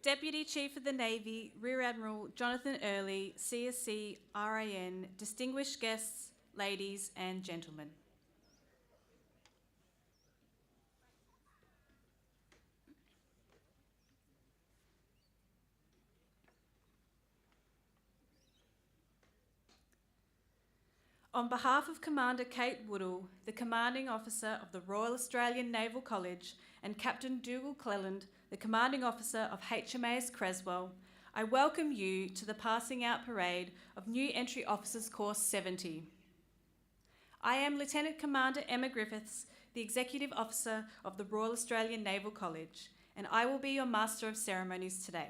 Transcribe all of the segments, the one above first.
Deputy Chief of the Navy, Rear Admiral Jonathan Early, CSC RAN, distinguished guests, ladies and gentlemen. On behalf of Commander Kate Woodall, the Commanding Officer of the Royal Australian Naval College, and Captain Dougal Cleland, the Commanding Officer of HMAS Creswell, I welcome you to the Passing Out Parade of New Entry Officers Course 70. I am Lieutenant Commander Emma Griffiths, the Executive Officer of the Royal Australian Naval College, and I will be your Master of Ceremonies today.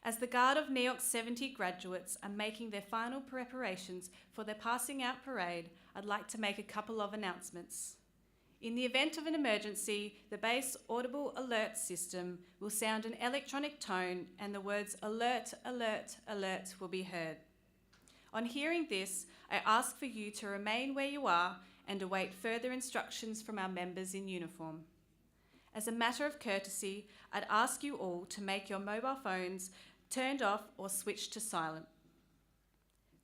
As the Guard of NEOC 70 graduates are making their final preparations for their Passing Out Parade, I'd like to make a couple of announcements. In the event of an emergency, the base audible alert system will sound an electronic tone and the words "alert, alert, alert" will be heard. On hearing this, I ask for you to remain where you are and await further instructions from our members in uniform. As a matter of courtesy, I'd ask you all to make your mobile phones turned off or switched to silent.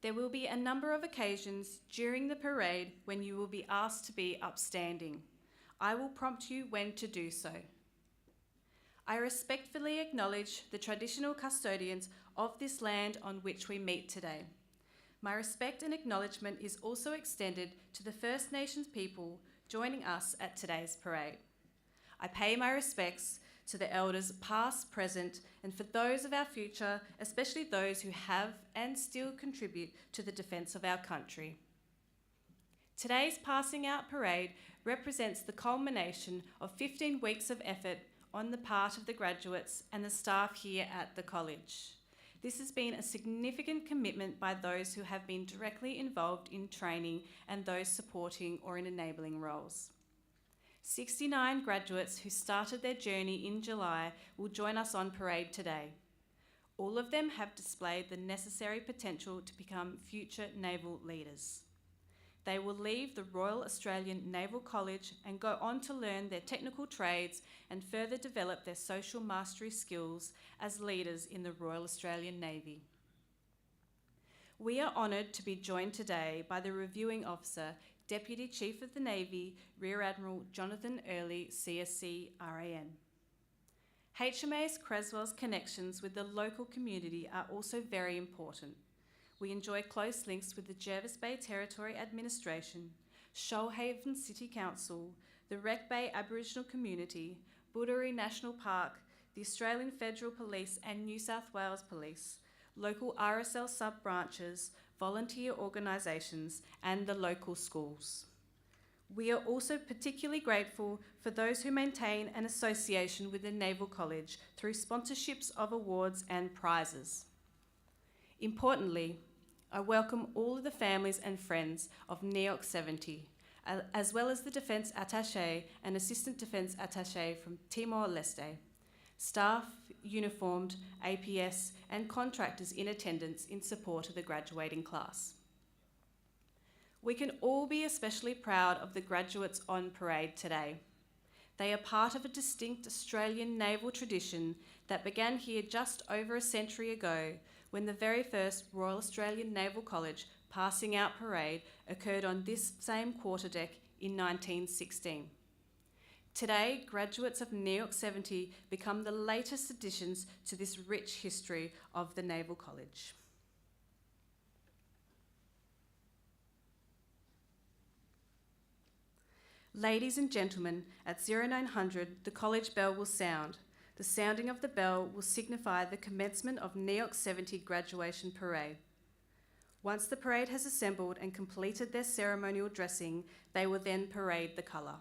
There will be a number of occasions during the parade when you will be asked to be upstanding. I will prompt you when to do so. I respectfully acknowledge the traditional custodians of this land on which we meet today. My respect and acknowledgement is also extended to the First Nations people joining us at today's parade. I pay my respects to the elders past, present, and for those of our future, especially those who have and still contribute to the defence of our country. Today's Passing Out Parade represents the culmination of 15 weeks of effort on the part of the graduates and the staff here at the college. This has been a significant commitment by those who have been directly involved in training and those supporting or in enabling roles. 69 graduates who started their journey in July will join us on parade today. All of them have displayed the necessary potential to become future naval leaders. They will leave the Royal Australian Naval College and go on to learn their technical trades and further develop their social mastery skills as leaders in the Royal Australian Navy. We are honoured to be joined today by the Reviewing Officer, Deputy Chief of the Navy, Rear Admiral Jonathan Early, CSC RAN. HMAS Creswell's connections with the local community are also very important. We enjoy close links with the Jervis Bay Territory Administration, Shoalhaven City Council, the Wreck Bay Aboriginal Community, Budary National Park, the Australian Federal Police and New South Wales Police, local RSL sub-branches, volunteer organisations and the local schools. We are also particularly grateful for those who maintain an association with the Naval College through sponsorships of awards and prizes. Importantly, I welcome all of the families and friends of NEOC 70, as well as the Defence Attaché and Assistant Defence Attaché from Timor-Leste, staff, uniformed, APS and contractors in attendance in support of the graduating class. We can all be especially proud of the graduates on parade today. They are part of a distinct Australian naval tradition that began here just over a century ago when the very first Royal Australian Naval College Passing Out Parade occurred on this same quarterdeck in 1916. Today, graduates of NEOC 70 become the latest additions to this rich history of the Naval College. Ladies and gentlemen, at 0900, the college bell will sound. The sounding of the bell will signify the commencement of NEOC 70 graduation parade. Once the parade has assembled and completed their ceremonial dressing, they will then parade the colour.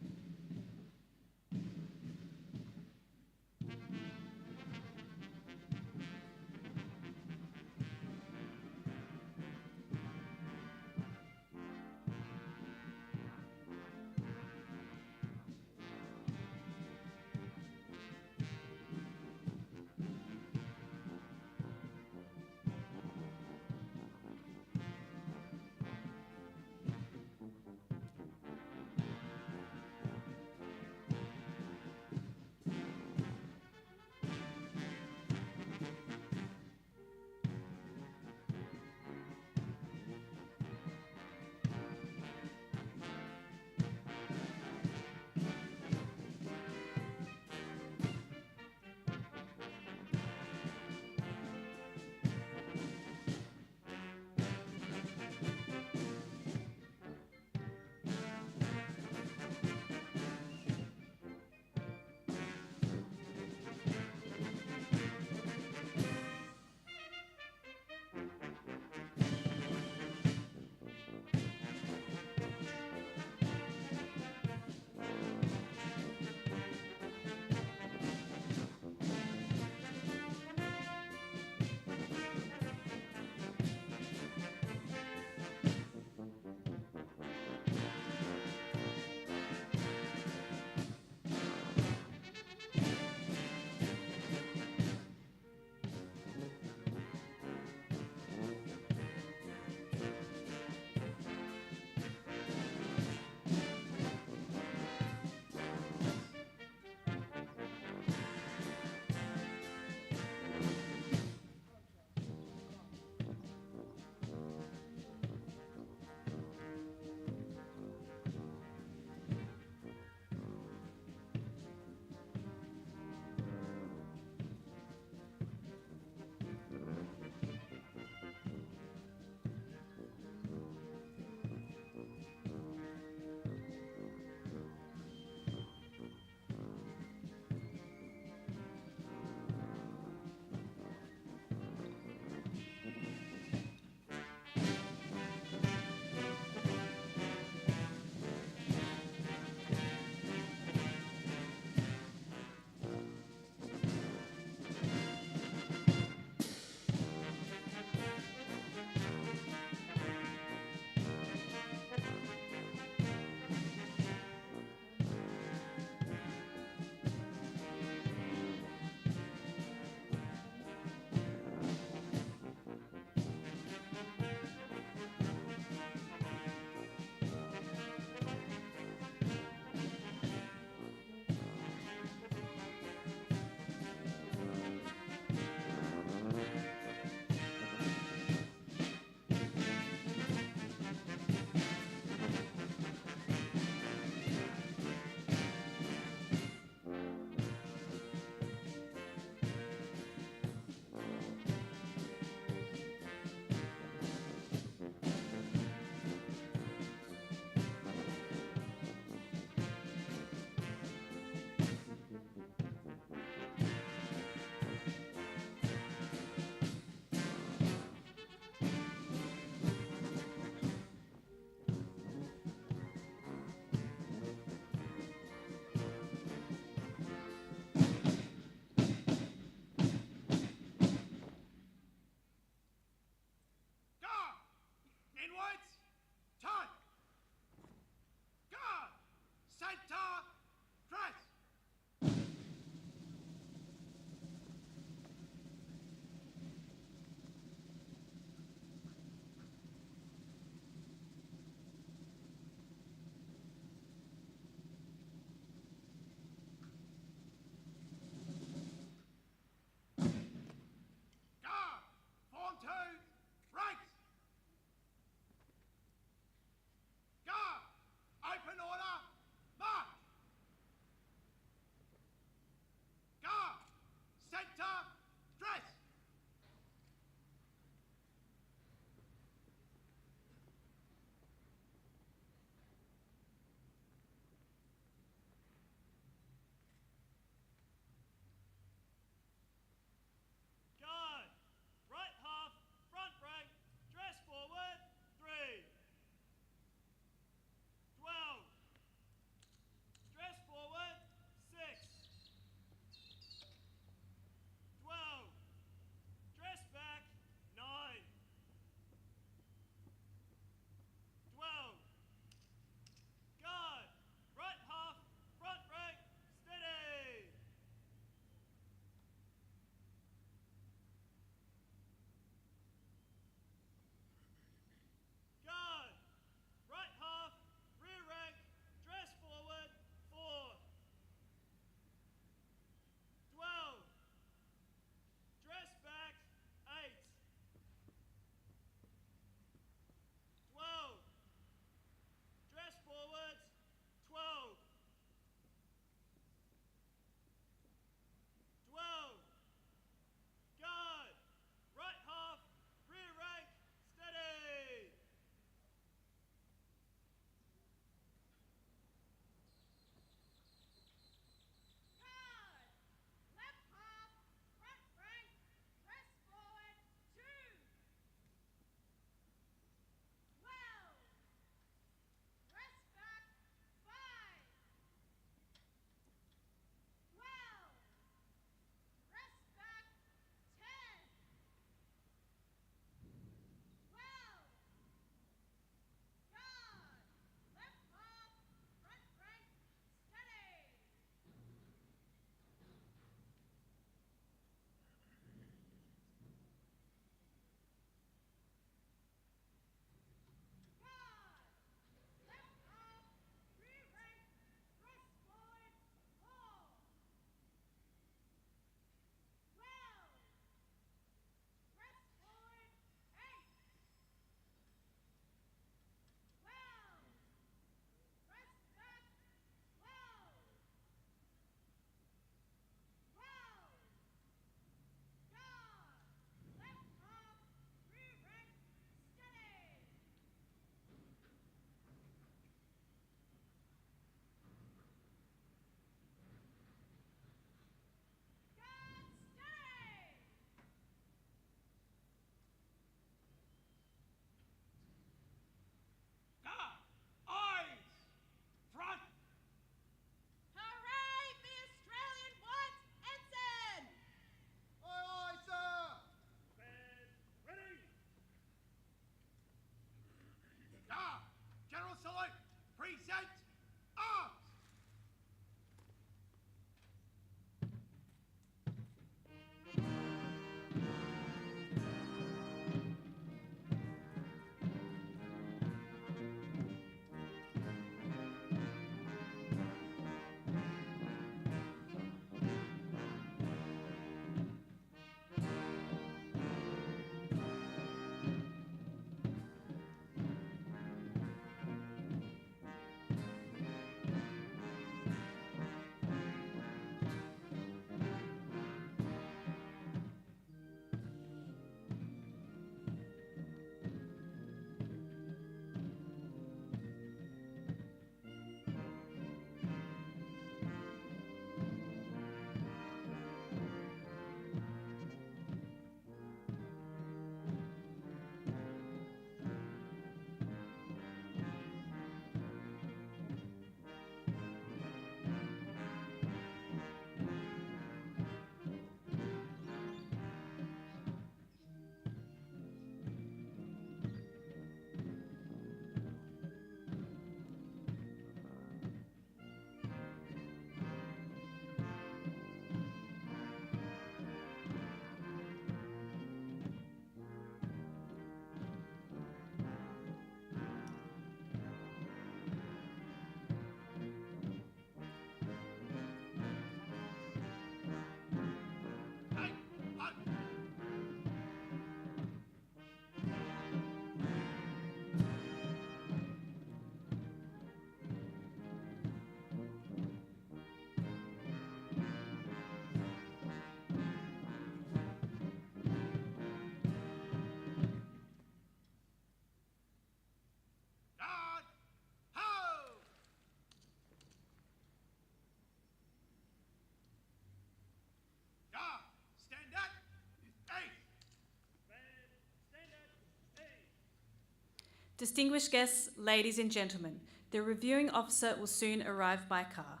Distinguished guests, ladies and gentlemen, the reviewing officer will soon arrive by car.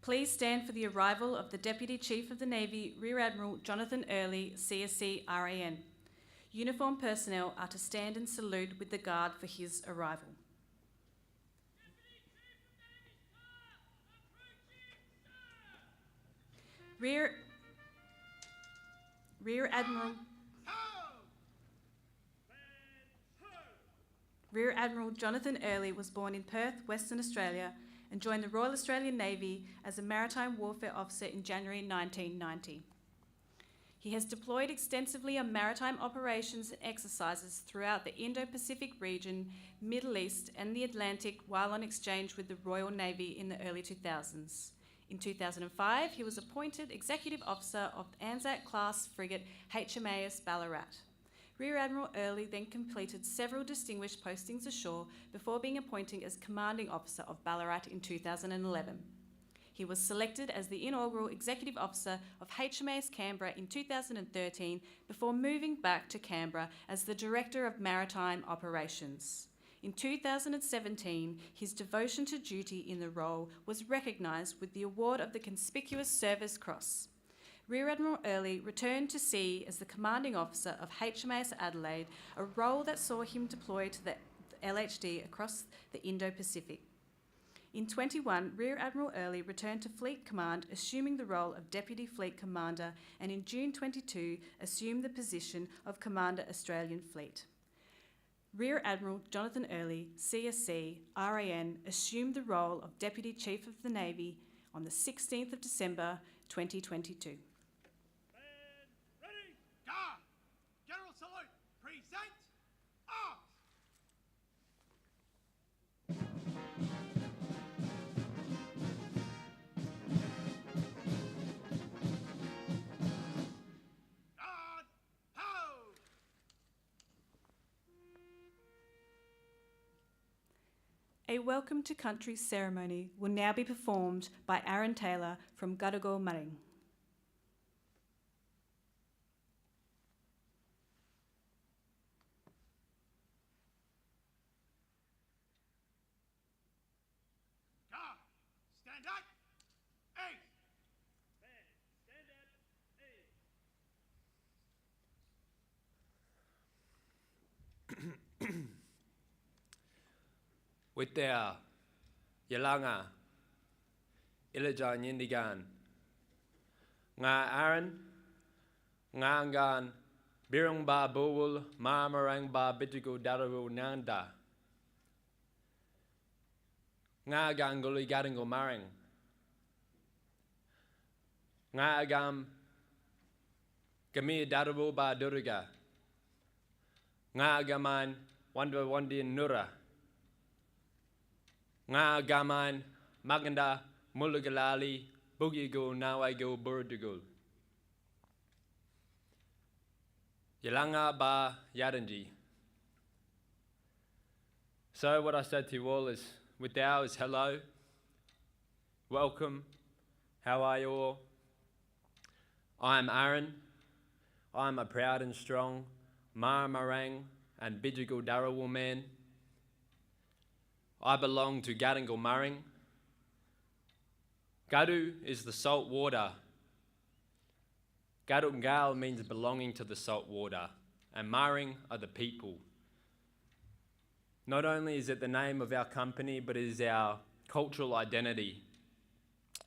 Please stand for the arrival of the Deputy Chief of the Navy, Rear Admiral Jonathan Early, CSC RAN. Uniformed personnel are to stand and salute with the guard for his arrival. Rear Admiral Jonathan Early was born in Perth, Western Australia, and joined the Royal Australian Navy as a maritime warfare officer in January 1990. He has deployed extensively on maritime operations and exercises throughout the Indo-Pacific region, Middle East and the Atlantic while on exchange with the Royal Navy in the early 2000s. In 2005, he was appointed Executive Officer of Anzac-class frigate HMAS Ballarat. Rear Admiral Early then completed several distinguished postings ashore before being appointed as Commanding Officer of Ballarat in 2011. He was selected as the inaugural Executive Officer of HMAS Canberra in 2013 before moving back to Canberra as the Director of Maritime Operations. In 2017, his devotion to duty in the role was recognised with the award of the Conspicuous Service Cross. Rear Admiral Early returned to sea as the Commanding Officer of HMAS Adelaide, a role that saw him deploy to the LHD across the Indo-Pacific. In 2021, Rear Admiral Early returned to Fleet Command, assuming the role of Deputy Fleet Commander, and in June 2022 assumed the position of Commander Australian Fleet. Rear Admiral Jonathan Early, CSC, RAN, assumed the role of Deputy Chief of the Navy on the 16th of December 2022. A welcome to country ceremony will now be performed by Aaron Taylor from Gadigal Maring. Stand up! Eight! Stand up! Eight! Witea, Yalanga, Ilajan Yindigan, Nga Aaron, Ngangan, Birung Ba Bowul, Marmarang Ba Bitigo Dararu Nanda, Nga Ganguli Garingo Maring, Nga Agam, Gami Darabu Ba Duriga, Nga Agaman, Wanda Wandi Nura, Nga Gaman, Maganda, Mulugalali, Bugigo, Nawaigo, Burdigul. Yalanga Ba Yadanji. So what I said to you all is, with thou is hello, welcome, how are you all? I'm Aaron. I'm a proud and strong Marmarang and Bijigal Darawal man. I belong to Gadigal Maring. Gadu is the salt water. Gadungal means belonging to the salt water, and Maring are the people. Not only is it the name of our company, but it is our cultural identity.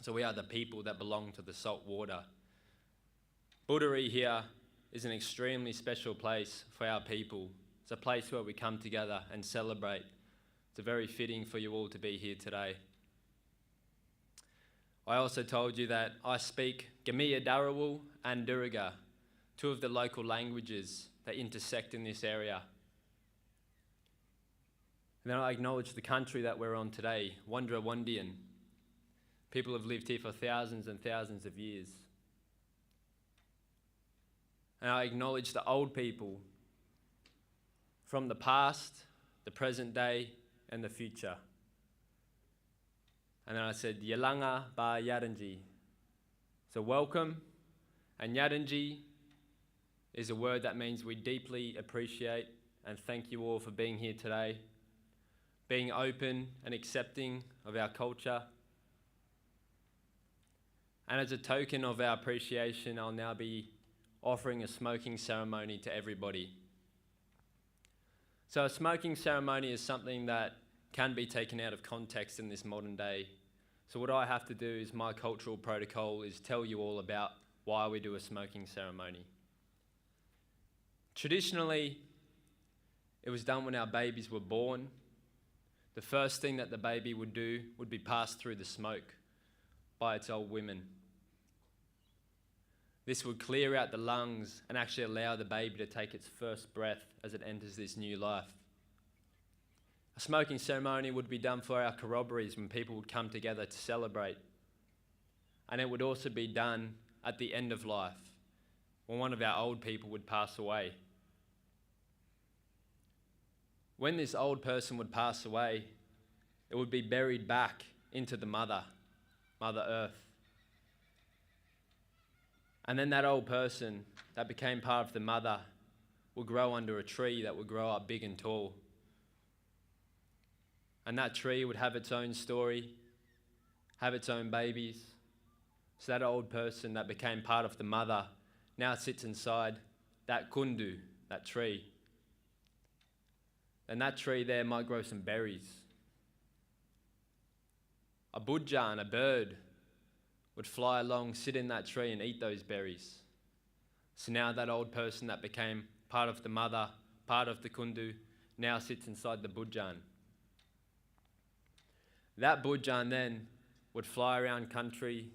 So we are the people that belong to the salt water. Budari here is an extremely special place for our people. It's a place where we come together and celebrate. It's very fitting for you all to be here today. I also told you that I speak Gamiya Darawal and Duriga, two of the local languages that intersect in this area. And then I acknowledge the country that we're on today, Wandra Wandian. People have lived here for thousands and thousands of years. And I acknowledge the old people from the past, the present day, and the future. And then I said, Yalanga Ba Yadanji. So welcome, and Yadanji is a word that means we deeply appreciate and thank you all for being here today. being open and accepting of our culture. And as a token of our appreciation, I'll now be offering a smoking ceremony to everybody. So a smoking ceremony is something that can be taken out of context in this modern day. So what I have to do is my cultural protocol is tell you all about why we do a smoking ceremony. Traditionally, it was done when our babies were born. The first thing that the baby would do would be passed through the smoke by its old women. This would clear out the lungs and actually allow the baby to take its first breath as it enters this new life. A smoking ceremony would be done for our corroborees when people would come together to celebrate. And it would also be done at the end of life, when one of our old people would pass away. When this old person would pass away, it would be buried back into the Mother Earth. And then that old person that became part of the mother would grow under a tree that would grow up big and tall. And that tree would have its own story, have its own babies. So that old person that became part of the mother now sits inside that kundu, that tree. And that tree there might grow some berries. A budjan, a bird, would fly along, sit in that tree and eat those berries. So now that old person that became part of the mother, part of the kundu, now sits inside the budjan. That budjan then would fly around country,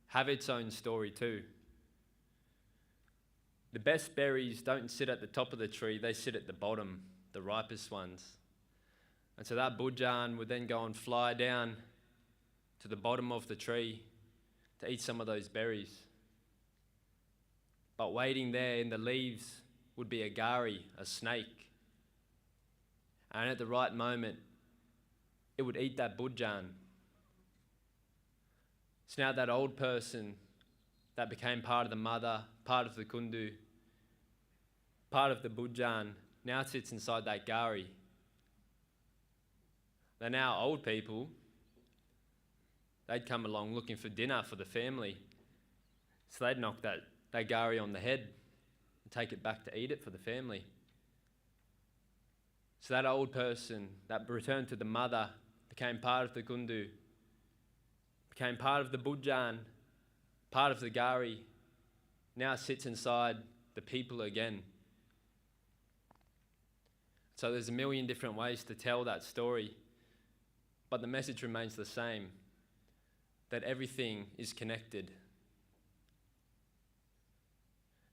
have its own story too. The best berries don't sit at the top of the tree, they sit at the bottom, the ripest ones. And so that budjan would then go and fly down to the bottom of the tree to eat some of those berries. But waiting there in the leaves would be a gari, a snake. And at the right moment, it would eat that budjan. So now that old person that became part of the mother, part of the kundu, part of the budjan, now sits inside that gari. They're now old people. They'd come along looking for dinner for the family. So they'd knock that gari on the head and take it back to eat it for the family. So that old person that returned to the mother became part of the kundu, became part of the budjan, part of the gari, now sits inside the people again. So there's a million different ways to tell that story, but the message remains the same, that everything is connected.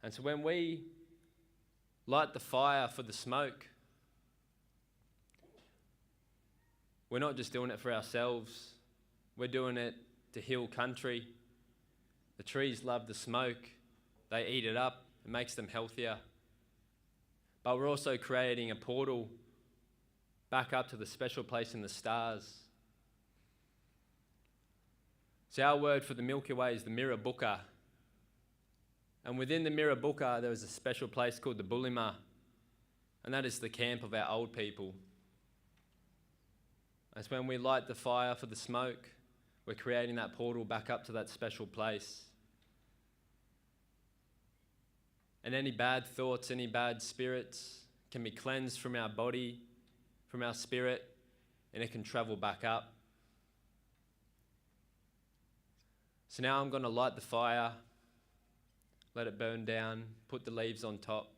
And so when we light the fire for the smoke, we're not just doing it for ourselves, we're doing it to heal country. The trees love the smoke, they eat it up, it makes them healthier. But we're also creating a portal back up to the special place in the stars. So our word for the Milky Way is the Mirabuka. And within the Mirabuka, there is a special place called the Bulima, and that is the camp of our old people. As when we light the fire for the smoke, we're creating that portal back up to that special place. And any bad thoughts, any bad spirits can be cleansed from our body, from our spirit, and it can travel back up. So now I'm going to light the fire, let it burn down, put the leaves on top,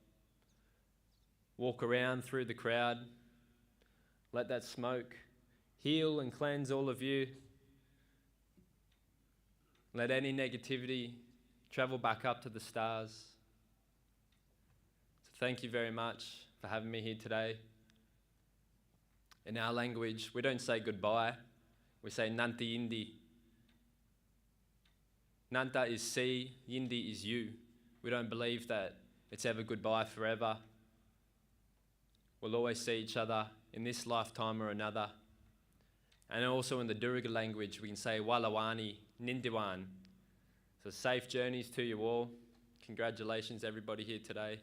walk around through the crowd, let that smoke heal and cleanse all of you. Let any negativity travel back up to the stars. So thank you very much for having me here today. In our language, we don't say goodbye, we say Nanti Yindi. Nanta is see, Yindi is you. We don't believe that it's ever goodbye forever. We'll always see each other in this lifetime or another. And also in the Duruga language, we can say Walawani, Nindiwan. So safe journeys to you all. Congratulations everybody here today.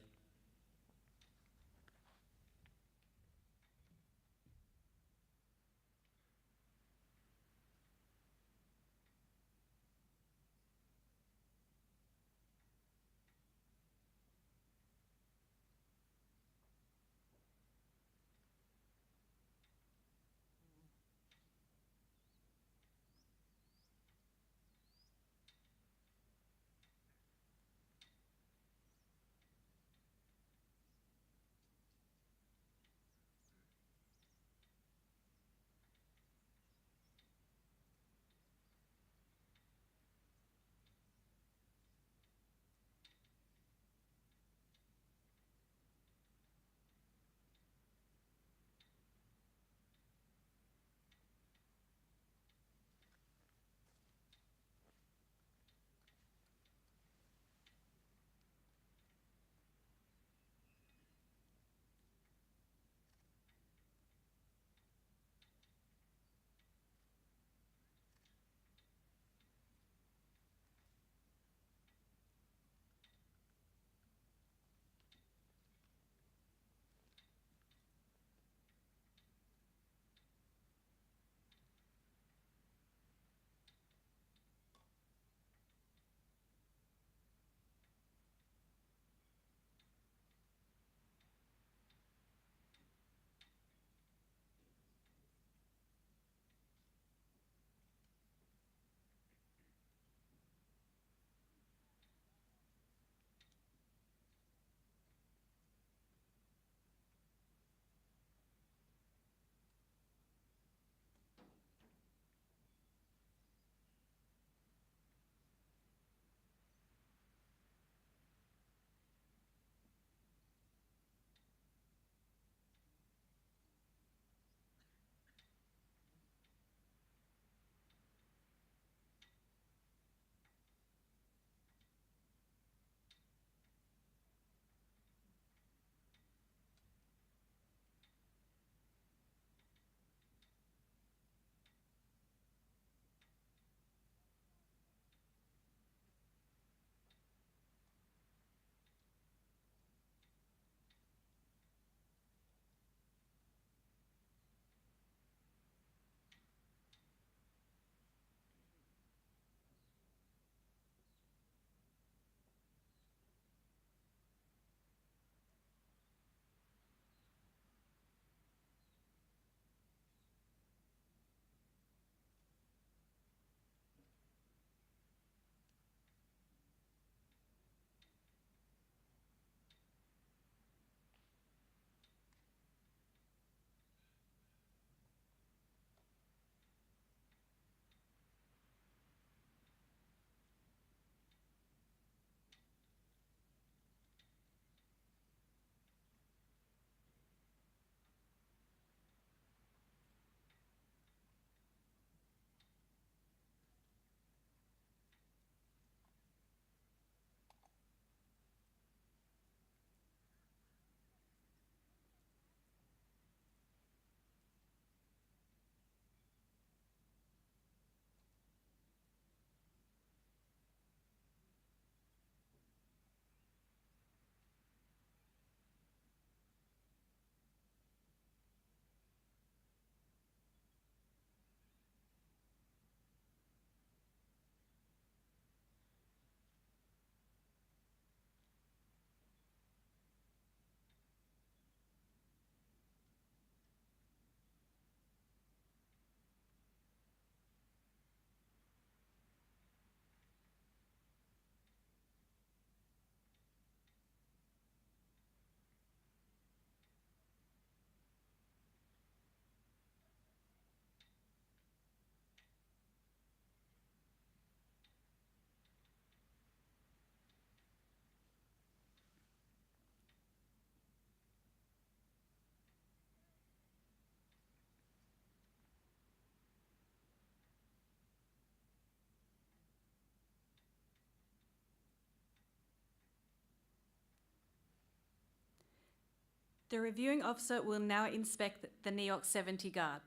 The reviewing officer will now inspect the NEOC 70 guard.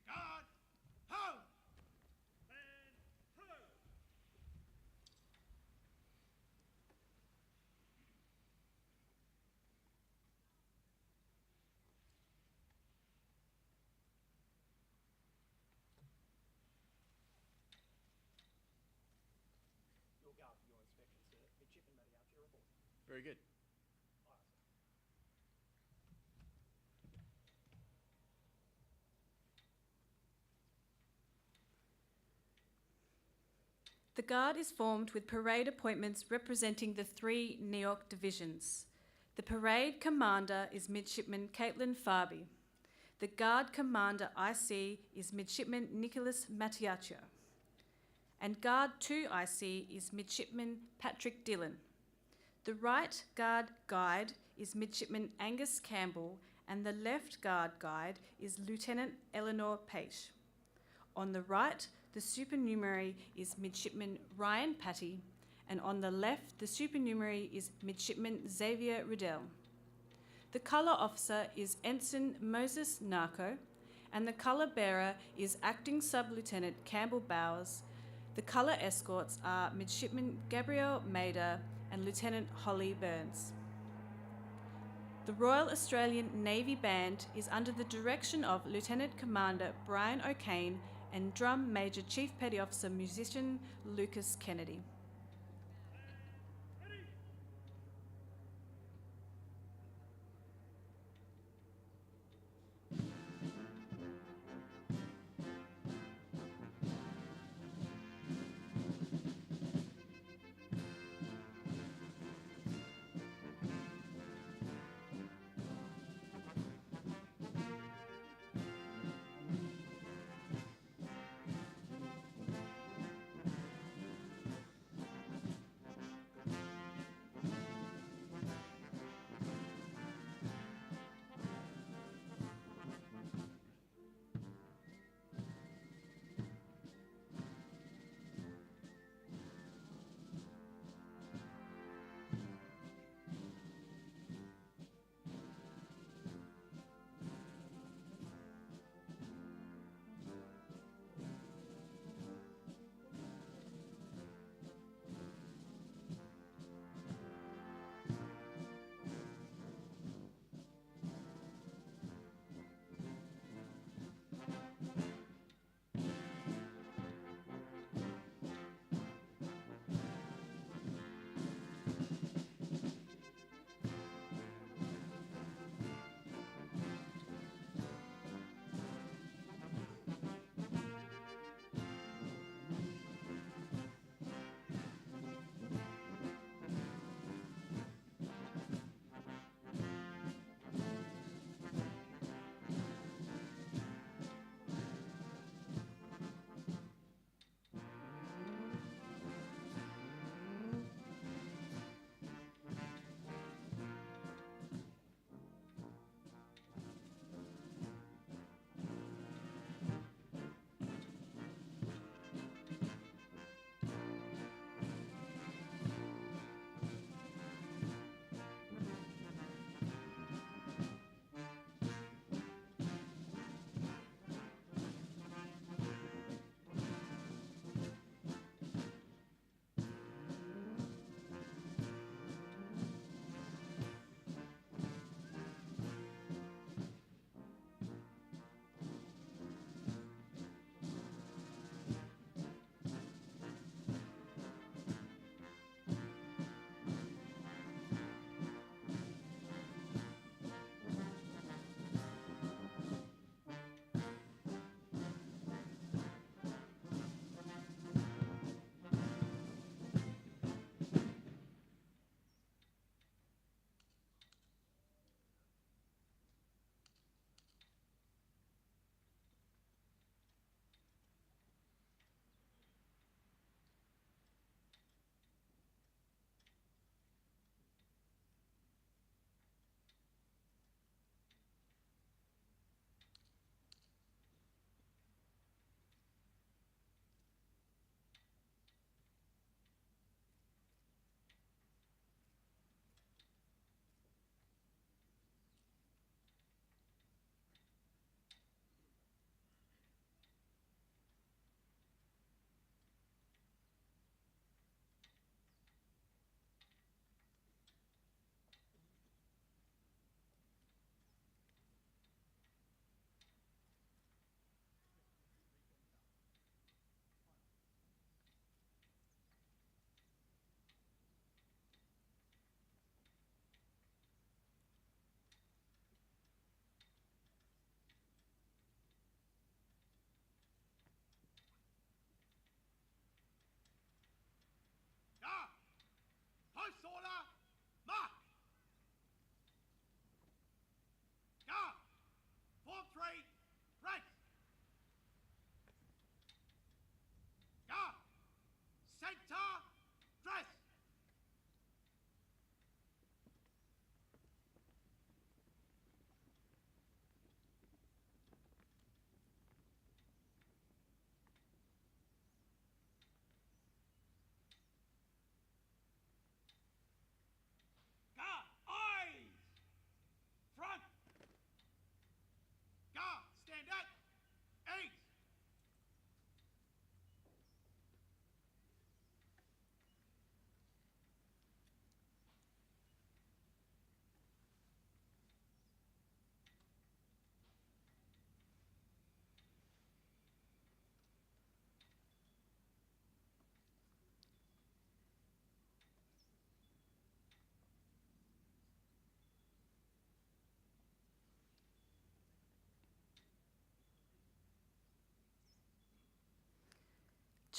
Guard, ho! And ho! Your guard for your inspection, sir. Midshipman Mattiacci report. Very good. The guard is formed with parade appointments representing the 3 NEOC divisions. The parade commander is Midshipman Caitlin Farby. The guard commander IC is Midshipman Nicholas Mattiaccio. And Guard 2 IC is Midshipman Patrick Dillon. The right guard guide is Midshipman Angus Campbell, and the left guard guide is Lieutenant Eleanor Page. On the right, the supernumerary is Midshipman Ryan Patty, and on the left, the supernumerary is Midshipman Xavier Riddell. The colour officer is Ensign Moses Narco, and the colour bearer is Acting Sub-Lieutenant Campbell Bowers. The colour escorts are Midshipman Gabrielle Mader and Lieutenant Holly Burns. The Royal Australian Navy Band is under the direction of Lieutenant Commander Brian O'Kane and Drum Major Chief Petty Officer Musician Lucas Kennedy.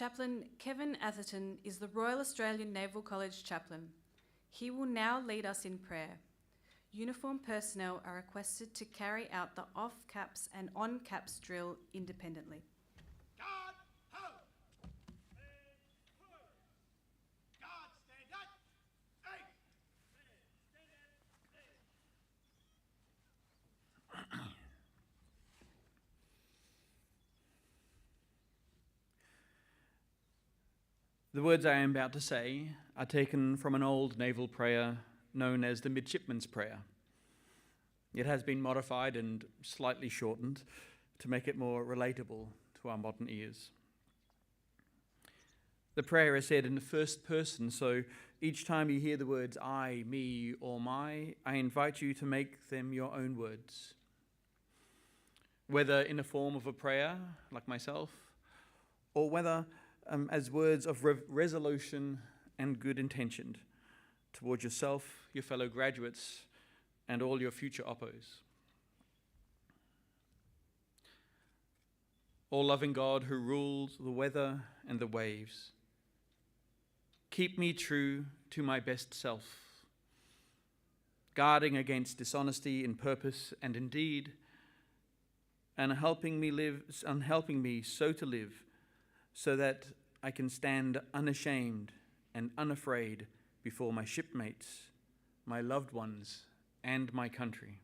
Chaplain Kevin Atherton is the Royal Australian Naval College Chaplain. He will now lead us in prayer. Uniformed personnel are requested to carry out the off-caps and on-caps drill independently. Guard, ho! And ho! Guard, stand up! Eight! Stand up! Eight! The words I am about to say are taken from an old naval prayer known as the Midshipman's Prayer. It has been modified and slightly shortened to make it more relatable to our modern ears. The prayer is said in the first person, so each time you hear the words I, me, or my, I invite you to make them your own words. Whether in the form of a prayer, like myself, or whether as words of resolution and good intention towards yourself, your fellow graduates, and all your future oppos. All-loving God who rules the weather and the waves, keep me true to my best self, guarding against dishonesty in purpose and in deed, and helping me so to live, so that I can stand unashamed and unafraid before my shipmates, my loved ones, and my country.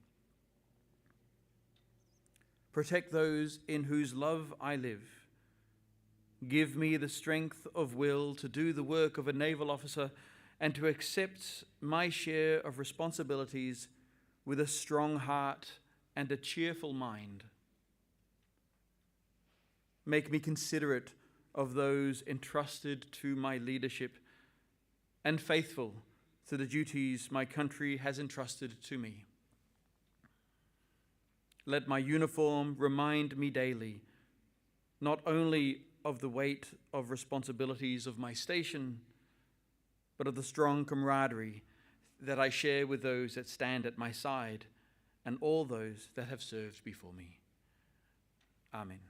Protect those in whose love I live. Give me the strength of will to do the work of a naval officer and to accept my share of responsibilities with a strong heart and a cheerful mind. Make me considerate of those entrusted to my leadership and faithful to the duties my country has entrusted to me. Let my uniform remind me daily, not only of the weight of responsibilities of my station, but of the strong camaraderie that I share with those that stand at my side and all those that have served before me. Amen.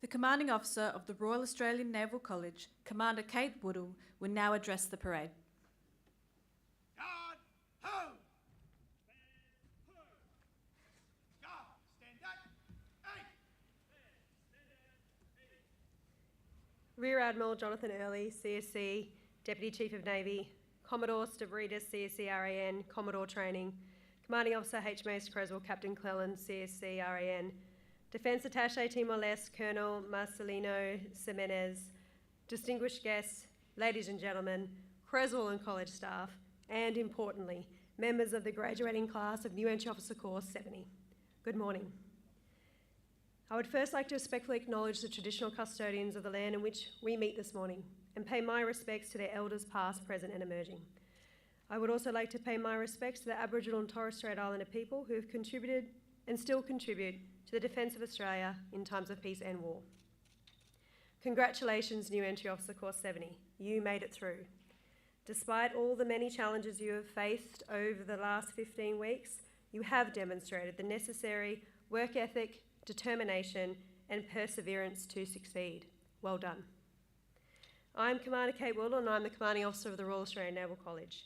The Commanding Officer of the Royal Australian Naval College, Commander Kate Woodall, will now address the parade. Guard, ho! And ho! Guard, stand up! Eight! Stand up! Eight! Rear Admiral Jonathan Early, CSC, Deputy Chief of Navy, Commodore Stavridis, CSC RAN, Commodore Training, Commanding Officer HMAS Creswell, Captain Cleland, CSC RAN, Defence Attaché Timor-Leste, Colonel Marcelino Semenez, distinguished guests, ladies and gentlemen, Creswell and college staff, and importantly, members of the graduating class of New Entry Officer Course 70. Good morning. I would first like to respectfully acknowledge the traditional custodians of the land in which we meet this morning and pay my respects to their elders past, present and emerging. I would also like to pay my respects to the Aboriginal and Torres Strait Islander people who have contributed and still contribute to the defence of Australia in times of peace and war. Congratulations, New Entry Officer Course 70. You made it through. Despite all the many challenges you have faced over the last 15 weeks, you have demonstrated the necessary work ethic, determination and perseverance to succeed. Well done. I'm Commander Kate Woodall and I'm the Commanding Officer of the Royal Australian Naval College.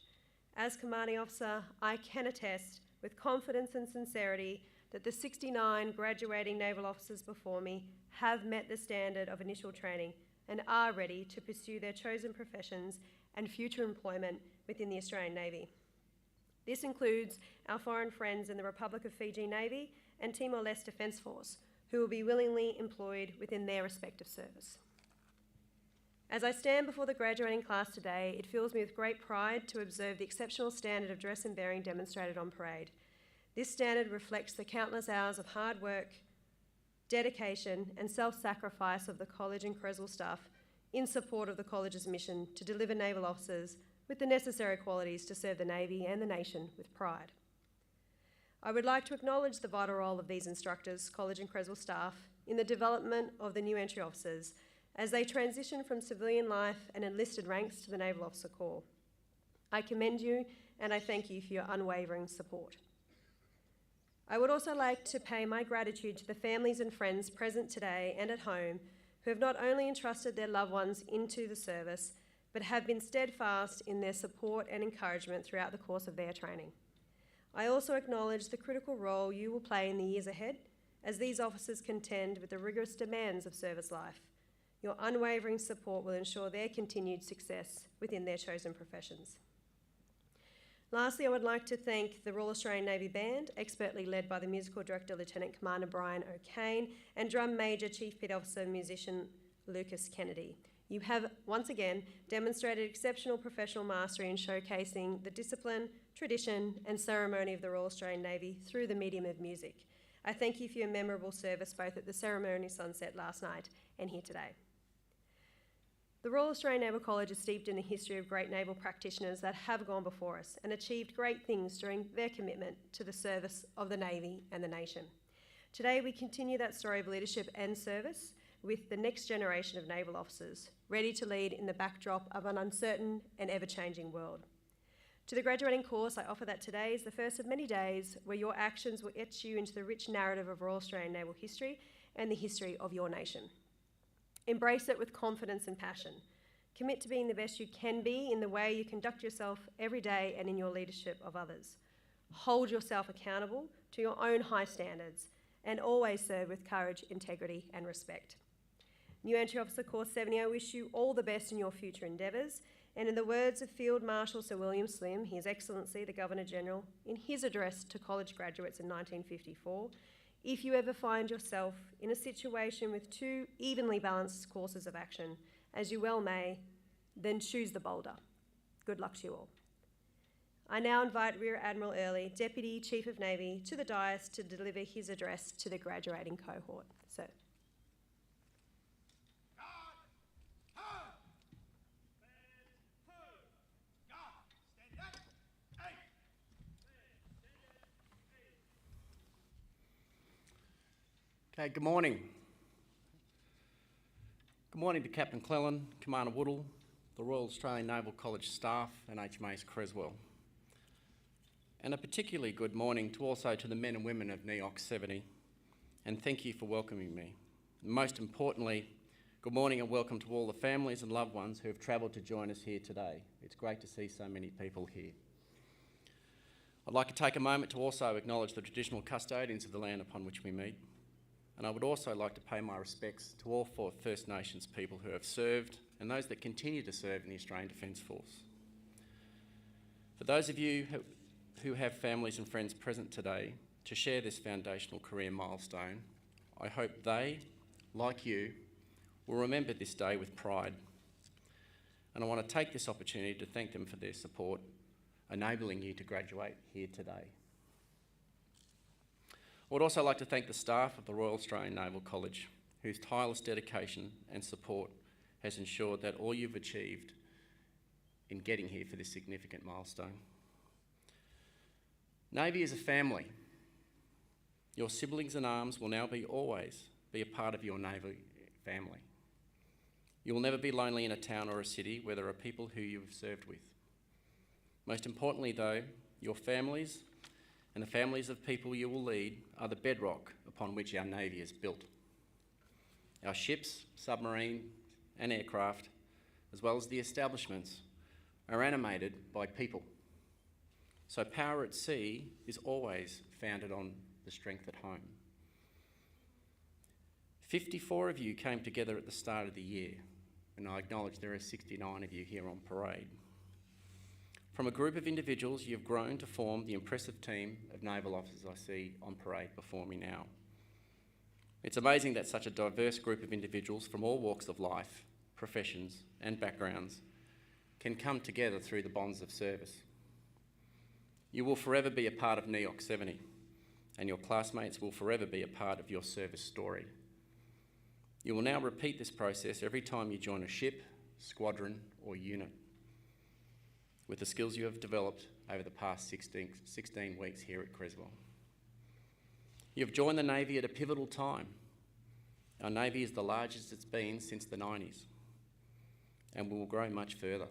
As Commanding Officer, I can attest with confidence and sincerity that the 69 graduating naval officers before me have met the standard of initial training and are ready to pursue their chosen professions and future employment within the Australian Navy. This includes our foreign friends in the Republic of Fiji Navy and Timor-Leste Defence Force, who will be willingly employed within their respective service. As I stand before the graduating class today, it fills me with great pride to observe the exceptional standard of dress and bearing demonstrated on parade. This standard reflects the countless hours of hard work, dedication and self-sacrifice of the college and Creswell staff in support of the college's mission to deliver naval officers with the necessary qualities to serve the Navy and the nation with pride. I would like to acknowledge the vital role of these instructors, college and Creswell staff, in the development of the new entry officers as they transition from civilian life and enlisted ranks to the Naval Officer Corps. I commend you and I thank you for your unwavering support. I would also like to pay my gratitude to the families and friends present today and at home who have not only entrusted their loved ones into the service, but have been steadfast in their support and encouragement throughout the course of their training. I also acknowledge the critical role you will play in the years ahead as these officers contend with the rigorous demands of service life. Your unwavering support will ensure their continued success within their chosen professions. Lastly, I would like to thank the Royal Australian Navy Band, expertly led by the Musical Director Lieutenant Commander Brian O'Kane, and Drum Major Chief Pit Officer Musician Lucas Kennedy. You have, once again, demonstrated exceptional professional mastery in showcasing the discipline, tradition and ceremony of the Royal Australian Navy through the medium of music. I thank you for your memorable service both at the ceremony sunset last night and here today. The Royal Australian Naval College is steeped in the history of great naval practitioners that have gone before us and achieved great things during their commitment to the service of the Navy and the nation. Today we continue that story of leadership and service with the next generation of naval officers, ready to lead in the backdrop of an uncertain and ever-changing world. To the graduating course, I offer that today is the first of many days where your actions will etch you into the rich narrative of Royal Australian naval history and the history of your nation. Embrace it with confidence and passion. Commit to being the best you can be in the way you conduct yourself every day and in your leadership of others. Hold yourself accountable to your own high standards and always serve with courage, integrity and respect. New Entry Officer Course 70, I wish you all the best in your future endeavours. And in the words of Field Marshal Sir William Slim, His Excellency the Governor-General, in his address to college graduates in 1954, if you ever find yourself in a situation with two evenly balanced courses of action, as you well may, then choose the bolder. Good luck to you all. I now invite Rear Admiral Early, Deputy Chief of Navy, to the dais to deliver his address to the graduating cohort. Sir. Okay, good morning. Good morning to Captain Cleland, Commander Woodall, the Royal Australian Naval College staff and HMAS Creswell. And a particularly good morning to also to the men and women of NEOC 70, and thank you for welcoming me. Most importantly, good morning and welcome to all the families and loved ones who have travelled to join us here today. It's great to see so many people here. I'd like to take a moment to also acknowledge the traditional custodians of the land upon which we meet. And I would also like to pay my respects to all four First Nations people who have served and those that continue to serve in the Australian Defence Force. For those of you who have families and friends present today to share this foundational career milestone, I hope they, like you, will remember this day with pride. And I want to take this opportunity to thank them for their support, enabling you to graduate here today. I would also like to thank the staff of the Royal Australian Naval College, whose tireless dedication and support has ensured that all you've achieved in getting here for this significant milestone. Navy is a family. Your siblings in arms will now always be a part of your Navy family. You will never be lonely in a town or a city where there are people who you have served with. Most importantly though, your families and the families of people you will lead are the bedrock upon which our Navy is built. Our ships, submarine and aircraft, as well as the establishments, are animated by people. So power at sea is always founded on the strength at home. 54 of you came together at the start of the year, and I acknowledge there are 69 of you here on parade. From a group of individuals, you have grown to form the impressive team of naval officers I see on parade before me now. It's amazing that such a diverse group of individuals from all walks of life, professions and backgrounds can come together through the bonds of service. You will forever be a part of NEOC 70, and your classmates will forever be a part of your service story. You will now repeat this process every time you join a ship, squadron or unit, with the skills you have developed over the past 16 weeks here at Creswell. You have joined the Navy at a pivotal time. Our Navy is the largest it's been since the 90s and will grow much further.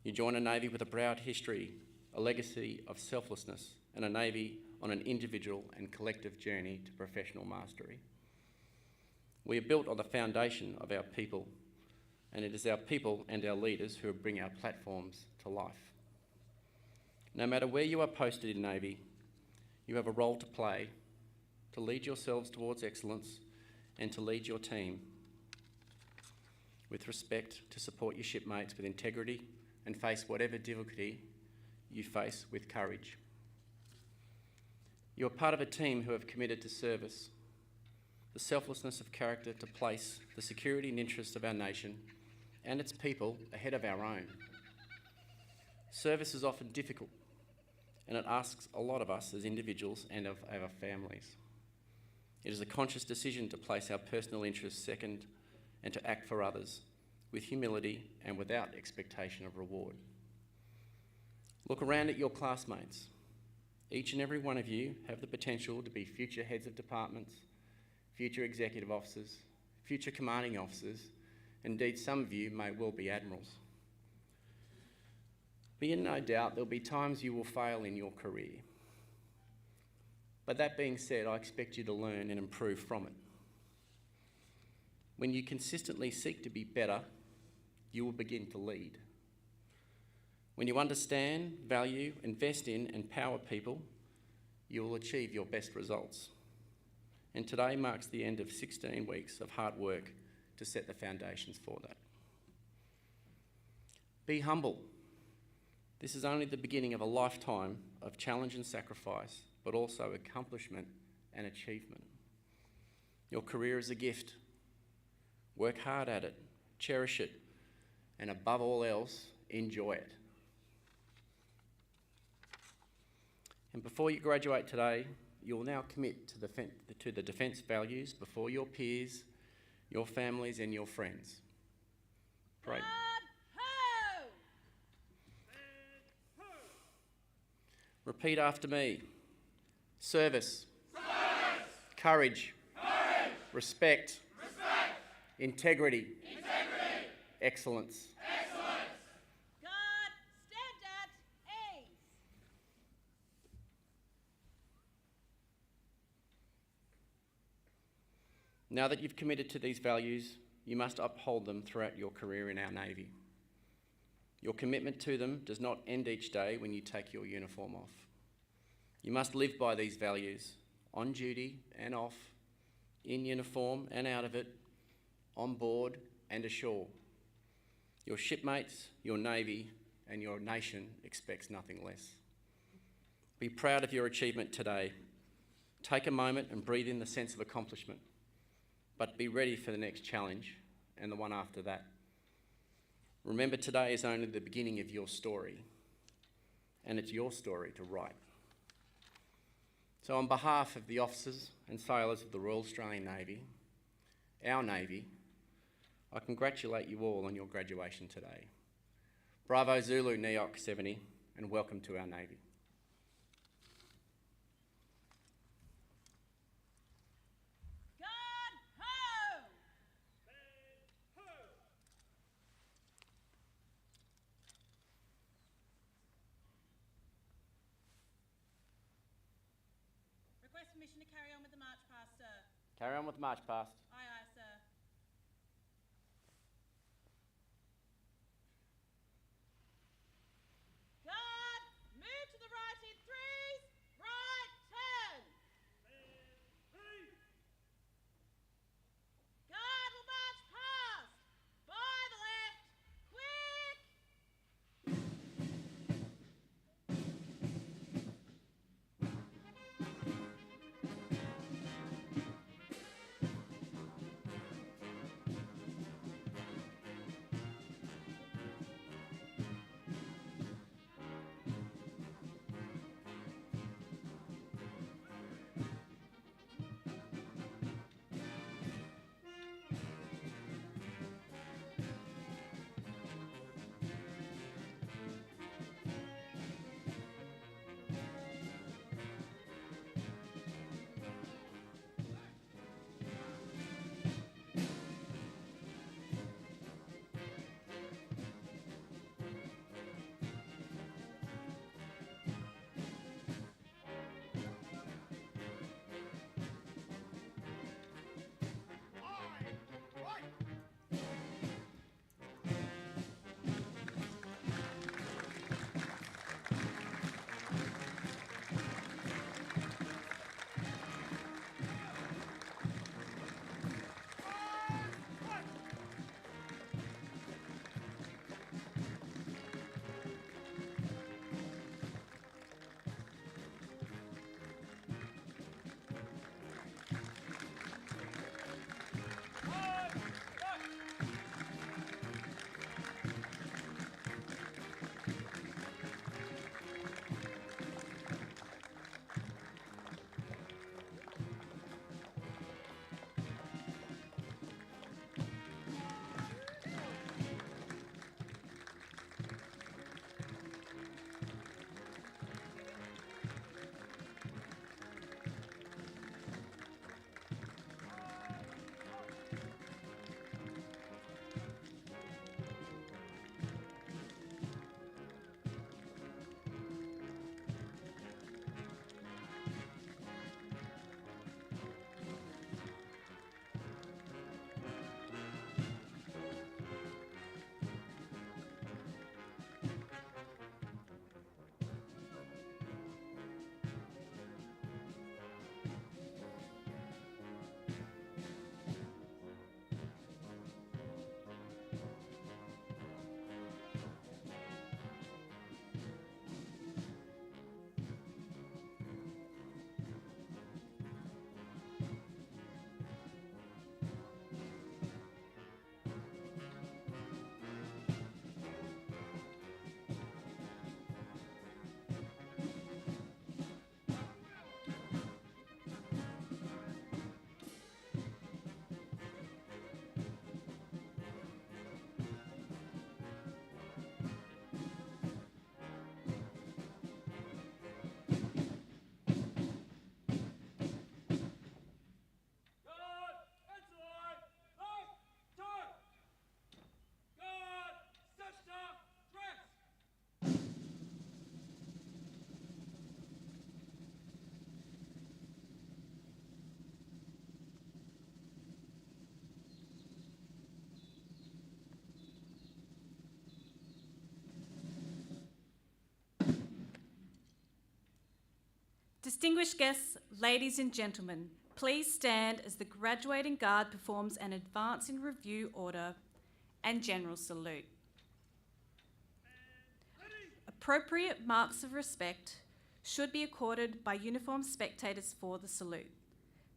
You join a Navy with a proud history, a legacy of selflessness, and a Navy on an individual and collective journey to professional mastery. We are built on the foundation of our people, and it is our people and our leaders who bring our platforms to life. No matter where you are posted in Navy, you have a role to play, to lead yourselves towards excellence and to lead your team with respect, to support your shipmates with integrity and face whatever difficulty you face with courage. You are part of a team who have committed to service, the selflessness of character to place the security and interests of our nation and its people ahead of our own. Service is often difficult, and it asks a lot of us as individuals and of our families. It is a conscious decision to place our personal interests second and to act for others with humility and without expectation of reward. Look around at your classmates. Each and every one of you have the potential to be future heads of departments, future executive officers, future commanding officers. Indeed, some of you may well be admirals. Be in no doubt there'll be times you will fail in your career. But that being said, I expect you to learn and improve from it. When you consistently seek to be better, you will begin to lead. When you understand, value, invest in, and empower people, you will achieve your best results. And today marks the end of 16 weeks of hard work to set the foundations for that. Be humble. This is only the beginning of a lifetime of challenge and sacrifice, but also accomplishment and achievement. Your career is a gift. Work hard at it, cherish it, and above all else, enjoy it. And before you graduate today, you'll now commit to the defence values before your peers, your families and your friends. Pray. Repeat after me. Service. Service. Courage. Courage. Respect. Respect. Integrity. Integrity. Excellence. Excellence. Guard, stand at ease. Now that you've committed to these values, you must uphold them throughout your career in our Navy. Your commitment to them does not end each day when you take your uniform off. You must live by these values, on duty and off, in uniform and out of it, on board and ashore. Your shipmates, your Navy, and your nation expects nothing less. Be proud of your achievement today. Take a moment and breathe in the sense of accomplishment, but be ready for the next challenge and the one after that. Remember, today is only the beginning of your story, and it's your story to write. So on behalf of the officers and sailors of the Royal Australian Navy, our Navy, I congratulate you all on your graduation today. Bravo Zulu NEOC 70, and welcome to our Navy. Guard, ho! Request permission to carry on with the march past, sir. Carry on with the march past. Aye, aye, sir. Guard, move to the right in threes. Right, turn. Guard will march past. By the left. Quick. Distinguished guests, ladies and gentlemen, please stand as the graduating guard performs an advance in review order and general salute. Appropriate marks of respect should be accorded by uniformed spectators for the salute.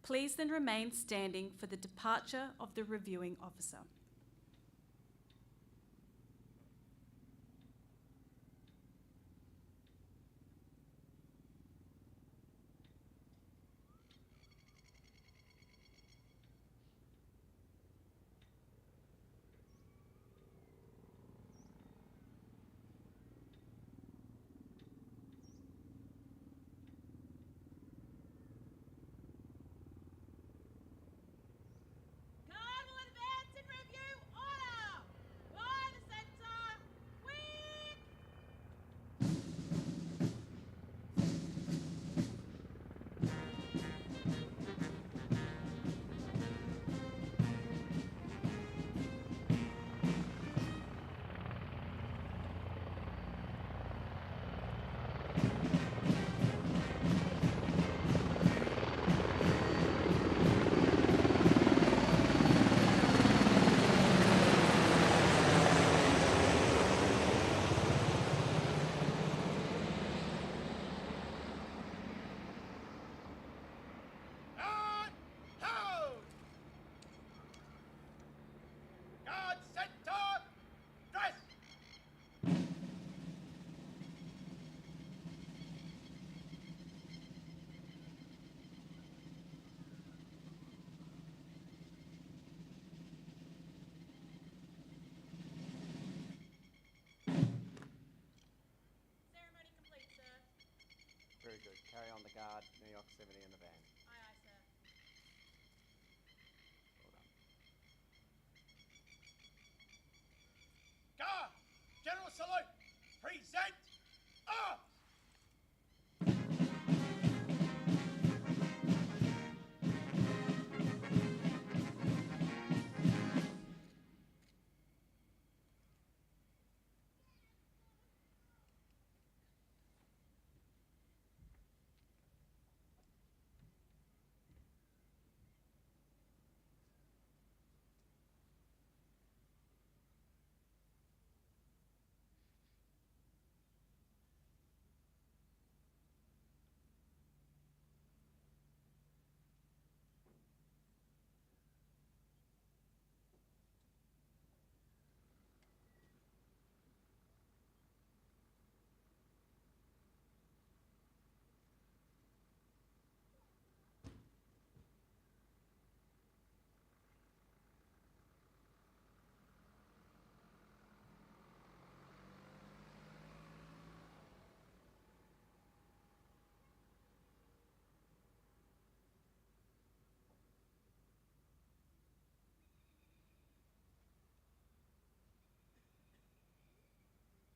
Please then remain standing for the departure of the reviewing officer. Guard will advance in review order. By the centre. Quick. Guard, hold! Guard center, dress! Ceremony complete, sir. Very good. Carry on the guard, NEOC 70 in the van. Aye, aye, sir. Well done. Guard, general salute, present, arms!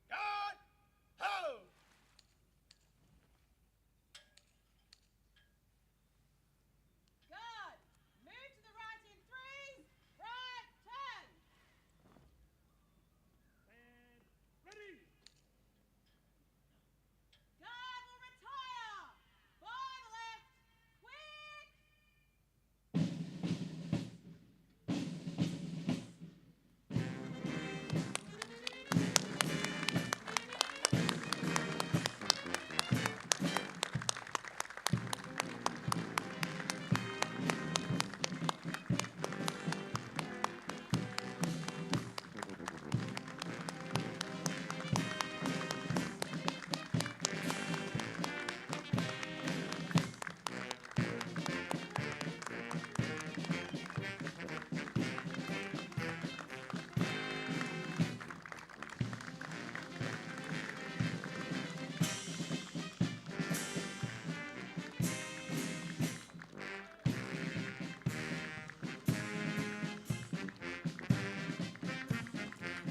Guard, hold! Guard, move to the right in threes. Right, turn. Ready! Guard will retire. By the left. Quick.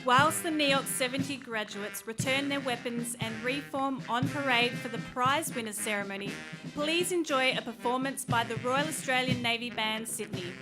Whilst the NEOC 70 graduates return their weapons and reform on parade for the prize winners ceremony, please enjoy a performance by the Royal Australian Navy Band, Sydney.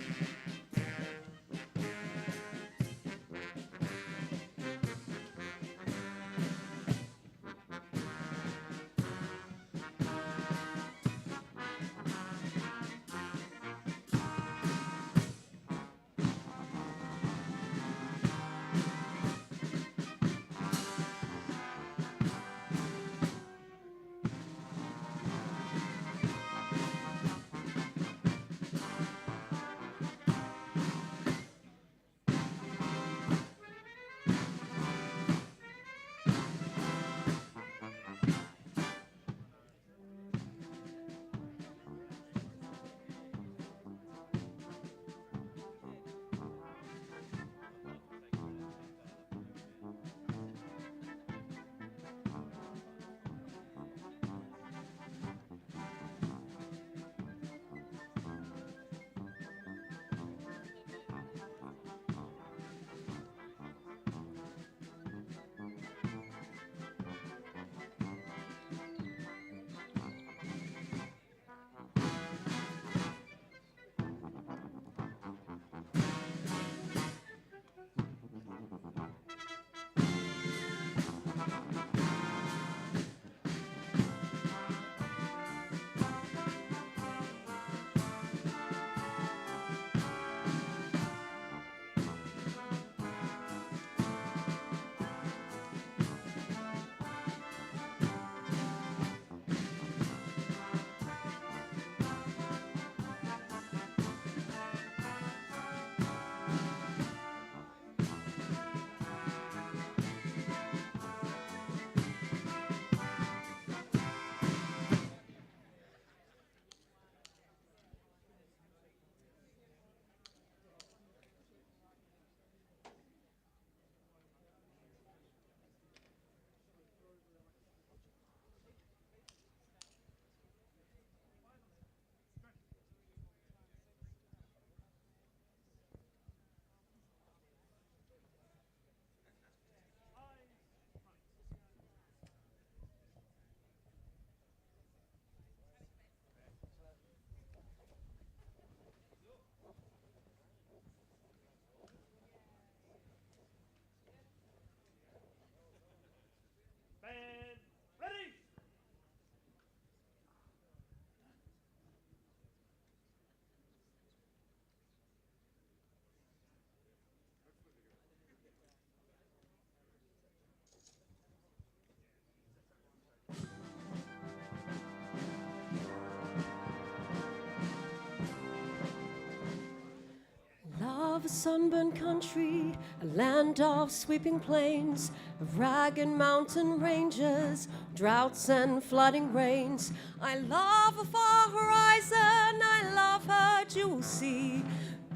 love a sunburned country, a land of sweeping plains, of ragged mountain ranges, droughts and flooding rains. I love a far horizon, I love her jewel sea,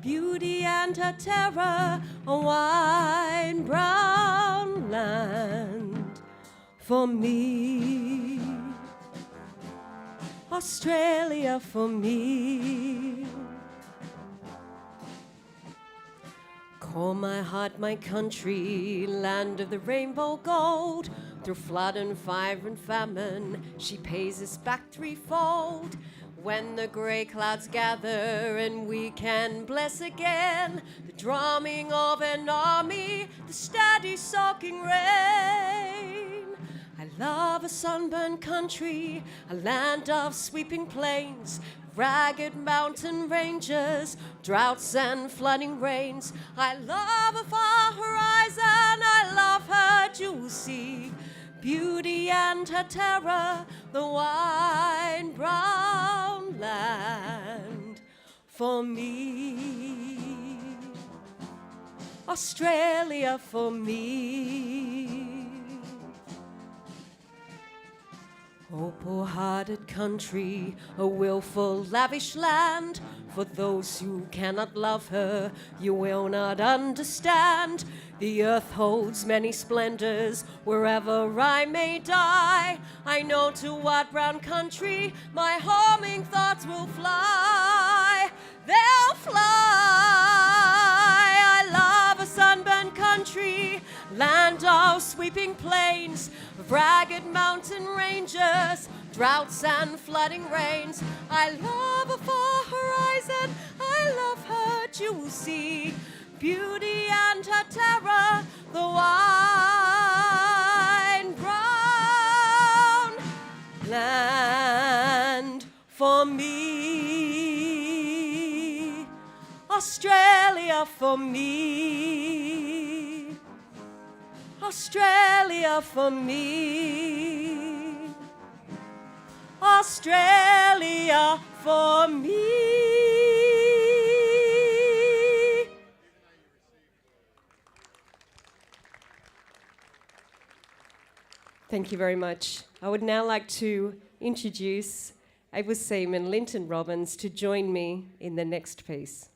beauty and her terror, a wide brown land for me. Australia for me. Call my heart my country, land of the rainbow gold. Through flood and fire and famine, she pays us back threefold. When the grey clouds gather and we can bless again, the drumming of an army, the steady soaking rain. I love a sunburned country, a land of sweeping plains, ragged mountain ranges, droughts and flooding rains. I love a far horizon, I love her jewel sea, beauty and her terror, the wide brown land for me. Australia for me. Oh, poor-hearted country, a willful, lavish land. For those who cannot love her, you will not understand. The earth holds many splendors, wherever I may die. I know to what brown country my homing thoughts will fly. They'll fly. I love a sunburned country, land of sweeping plains, of ragged mountain ranges, droughts and flooding rains. I love a far horizon, I love her jewel sea, beauty and her terror, the wide brown land for me. Australia for me. Australia for me. Australia for me. Thank you very much. I would now like to introduce Ava Seam and Linton Robbins to join me in the next piece.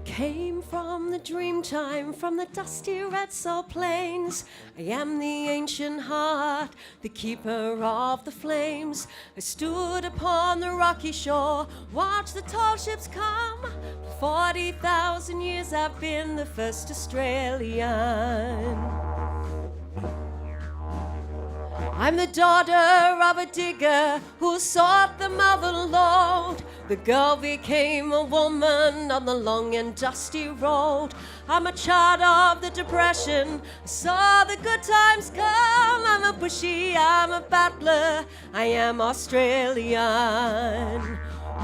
Came from the dream time, from the dusty red salt plains. I am the ancient heart, the keeper of the flames. I stood upon the rocky shore, watched the tall ships come. For 40,000 years I've been the first Australian. I'm the daughter of a digger who sought the mother lode. The girl became a woman on the long and dusty road. I'm a child of the Depression, I saw the good times come. I'm a bushy, I'm a battler, I am Australian.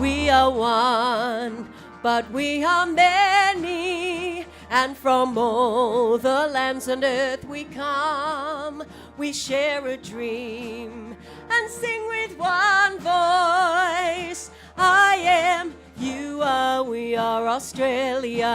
We are one, but we are many, and from all the lands on earth we come. We share a dream and sing with one voice. I am, you are, we are Australian.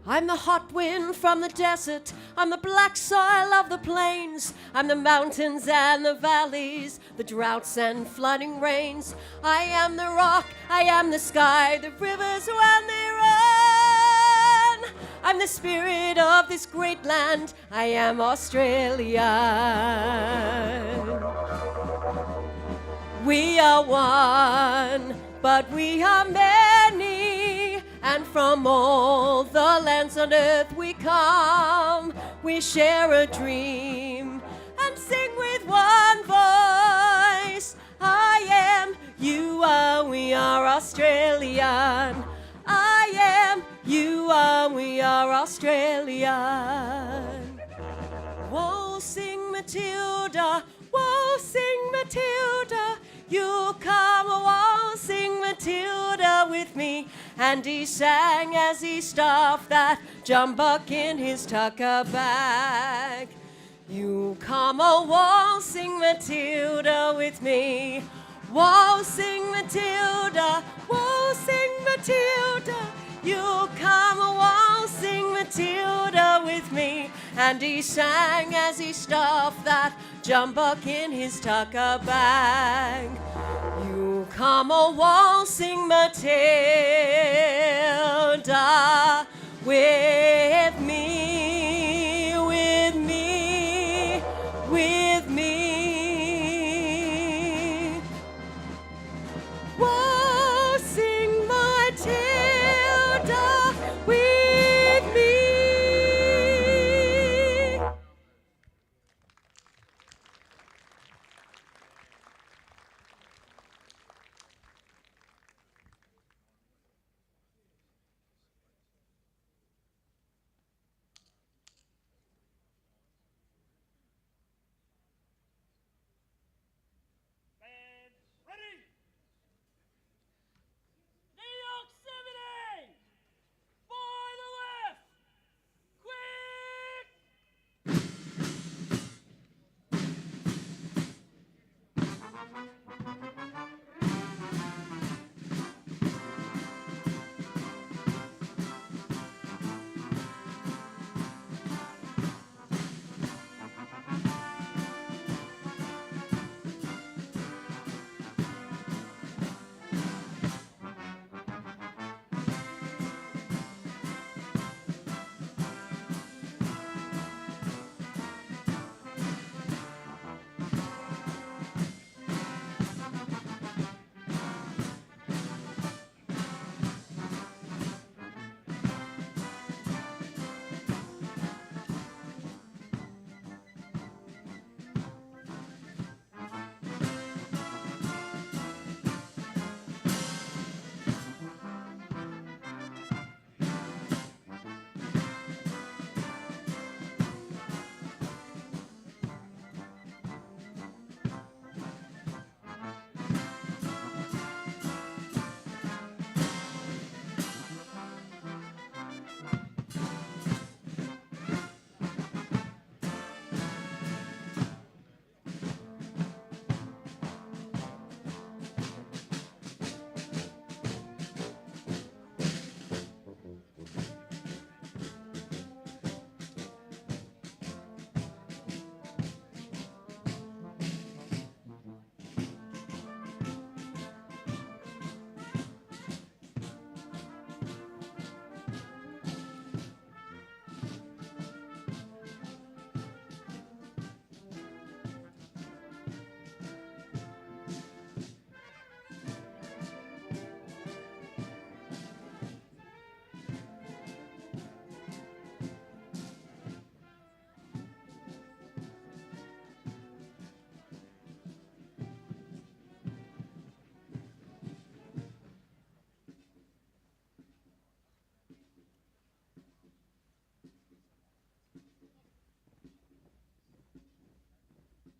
I'm the hot wind from the desert, I'm the black soil of the plains, I'm the mountains and the valleys, the droughts and flooding rains. I am the rock, I am the sky, the rivers when they run. I'm the spirit of this great land, I am Australian. We are one, but we are many, and from all the lands on earth we come. we share a dream and sing with one voice. I am, you are, we are Australian. I am, you are, we are Australian. Whoa, sing Matilda, whoa, sing Matilda. You come, whoa, sing Matilda with me. And he sang as he stuffed that jumbuck in his tucker bag. You come, whoa, sing Matilda with me. Whoa, sing Matilda, whoa, sing Matilda. You come, whoa, sing Matilda with me. And he sang as he stuffed that jumbuck in his tucker bag. You come, whoa, sing Matilda with me, with me, with me. Whoa, sing Matilda with me. Bands ready! NEOC 70! For the left! Quick!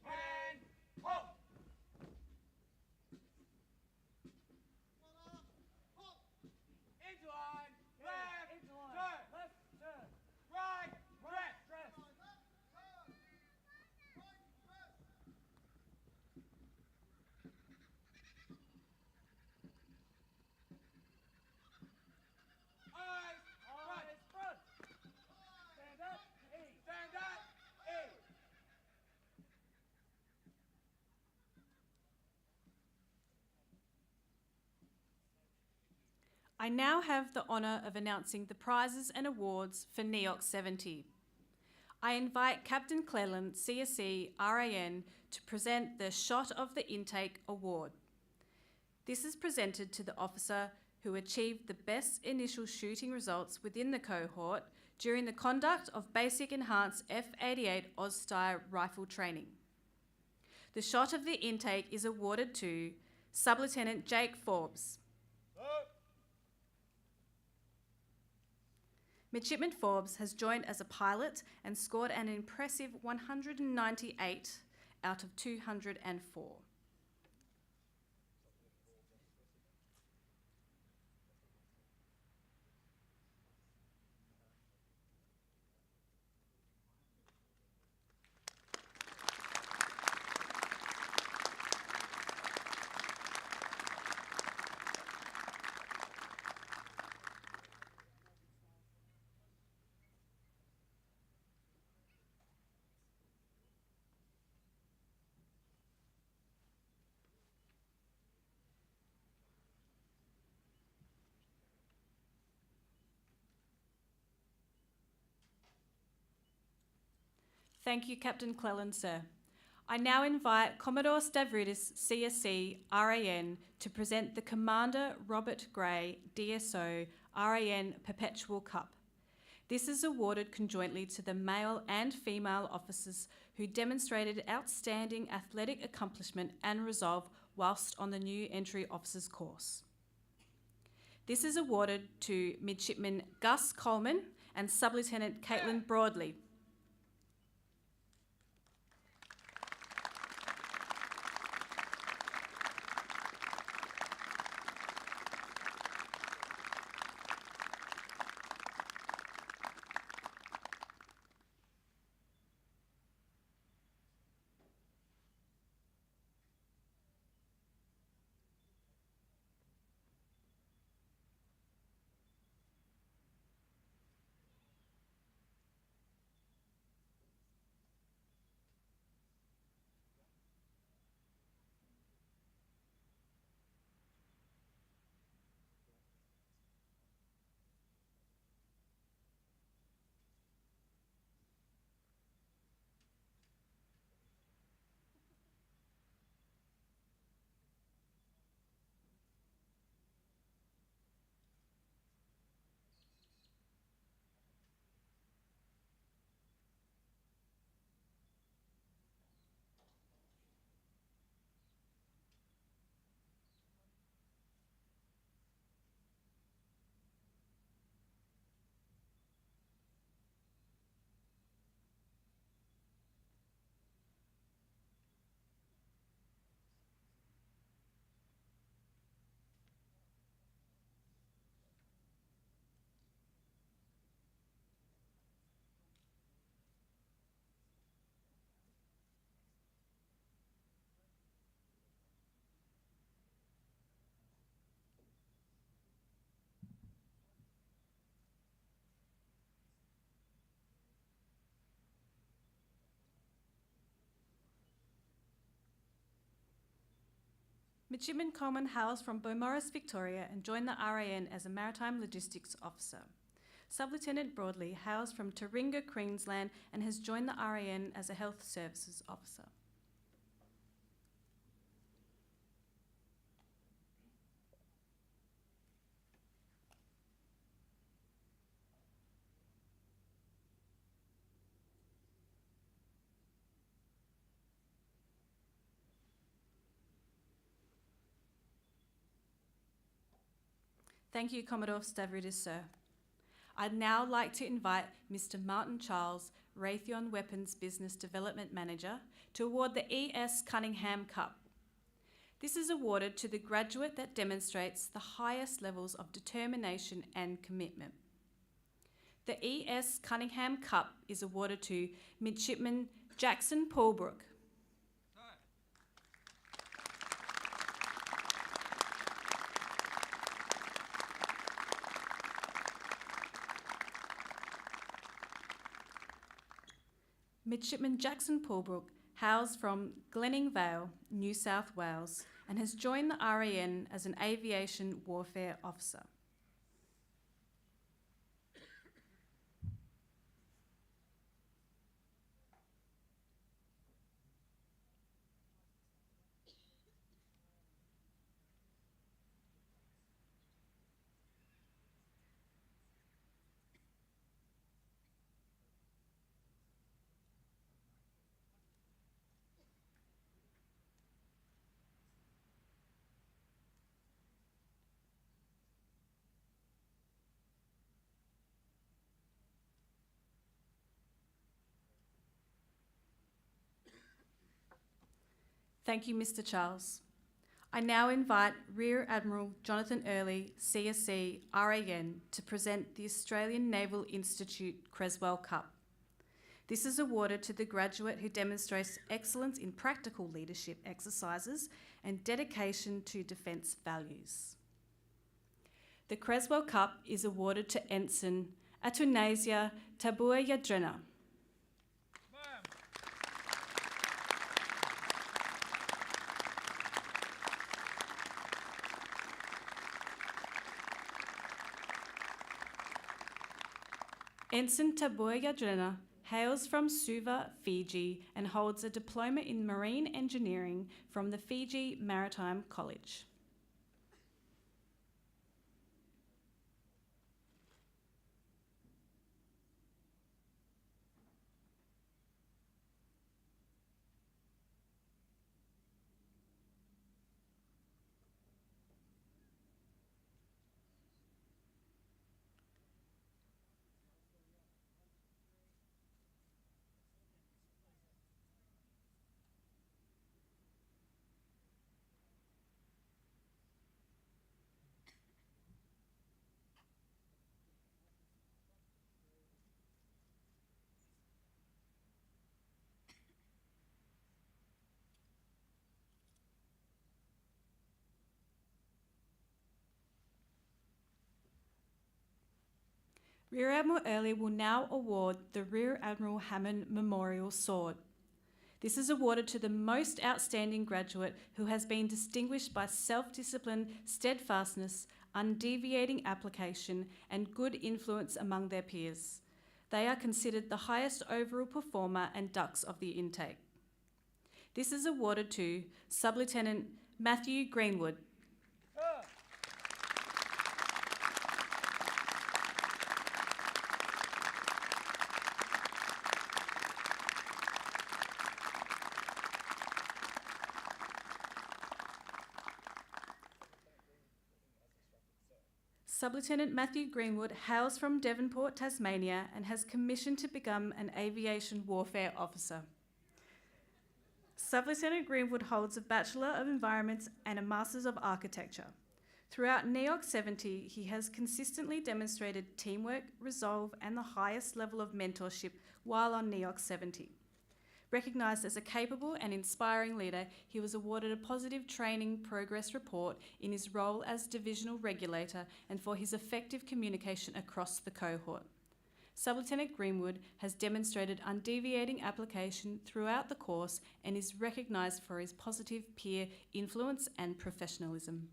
And halt! Into line, left, turn, right, dress. Eyes front. Stand up, E. Stand up, E. I now have the honour of announcing the prizes and awards for NEOC 70. I invite Captain Cleland, CSE, RAN, to present the Shot of the Intake Award. This is presented to the officer who achieved the best initial shooting results within the cohort during the conduct of Basic Enhanced F-88 Ausstire rifle training. The shot of the intake is awarded to Sub-Lieutenant Jake Forbes. Midshipman Forbes has joined as a pilot and scored an impressive 198 out of 204. Thank you, Captain Cleland, sir. I now invite Commodore Stavridis, CSC, RAN, to present the Commander Robert Gray, DSO, RAN Perpetual Cup. This is awarded conjointly to the male and female officers who demonstrated outstanding athletic accomplishment and resolve whilst on the new entry officers course. This is awarded to Midshipman Gus Coleman and Sub-Lieutenant Caitlin Broadley. Midshipman Coleman hails from Beaumaris, Victoria, and joined the RAN as a Maritime Logistics Officer. Sub-Lieutenant Broadley hails from Taringa, Queensland, and has joined the RAN as a Health Services Officer. Thank you, Commodore Stavridis, sir. I'd now like to invite Mr. Martin Charles, Raytheon Weapons Business Development Manager, to award the E.S. Cunningham Cup. This is awarded to the graduate that demonstrates the highest levels of determination and commitment. The E.S. Cunningham Cup is awarded to Midshipman Jackson Paulbrook. Midshipman Jackson Paulbrook hails from Glenning Vale, New South Wales, and has joined the RAN as an Aviation Warfare Officer. Thank you, Mr. Charles. I now invite Rear Admiral Jonathan Early, CSC, RAN, to present the Australian Naval Institute Creswell Cup. This is awarded to the graduate who demonstrates excellence in practical leadership exercises and dedication to defence values. The Creswell Cup is awarded to Ensign Atunasia Tabua Yadrena. Ensign Tabua Yadrena hails from Suva, Fiji, and holds a diploma in marine engineering from the Fiji Maritime College. Rear Admiral Early will now award the Rear Admiral Hammond Memorial Sword. This is awarded to the most outstanding graduate who has been distinguished by self-discipline, steadfastness, undeviating application, and good influence among their peers. They are considered the highest overall performer and dux of the intake. This is awarded to Sub-Lieutenant Matthew Greenwood. Sub-Lieutenant Matthew Greenwood hails from Devonport, Tasmania, and has commissioned to become an aviation warfare officer. Sub-Lieutenant Greenwood holds a Bachelor of Environment and a Masters of Architecture. Throughout NEOC 70, he has consistently demonstrated teamwork, resolve, and the highest level of mentorship while on NEOC 70. Recognised as a capable and inspiring leader, he was awarded a positive training progress report in his role as divisional regulator and for his effective communication across the cohort. Sub-Lieutenant Greenwood has demonstrated undeviating application throughout the course and is recognised for his positive peer influence and professionalism.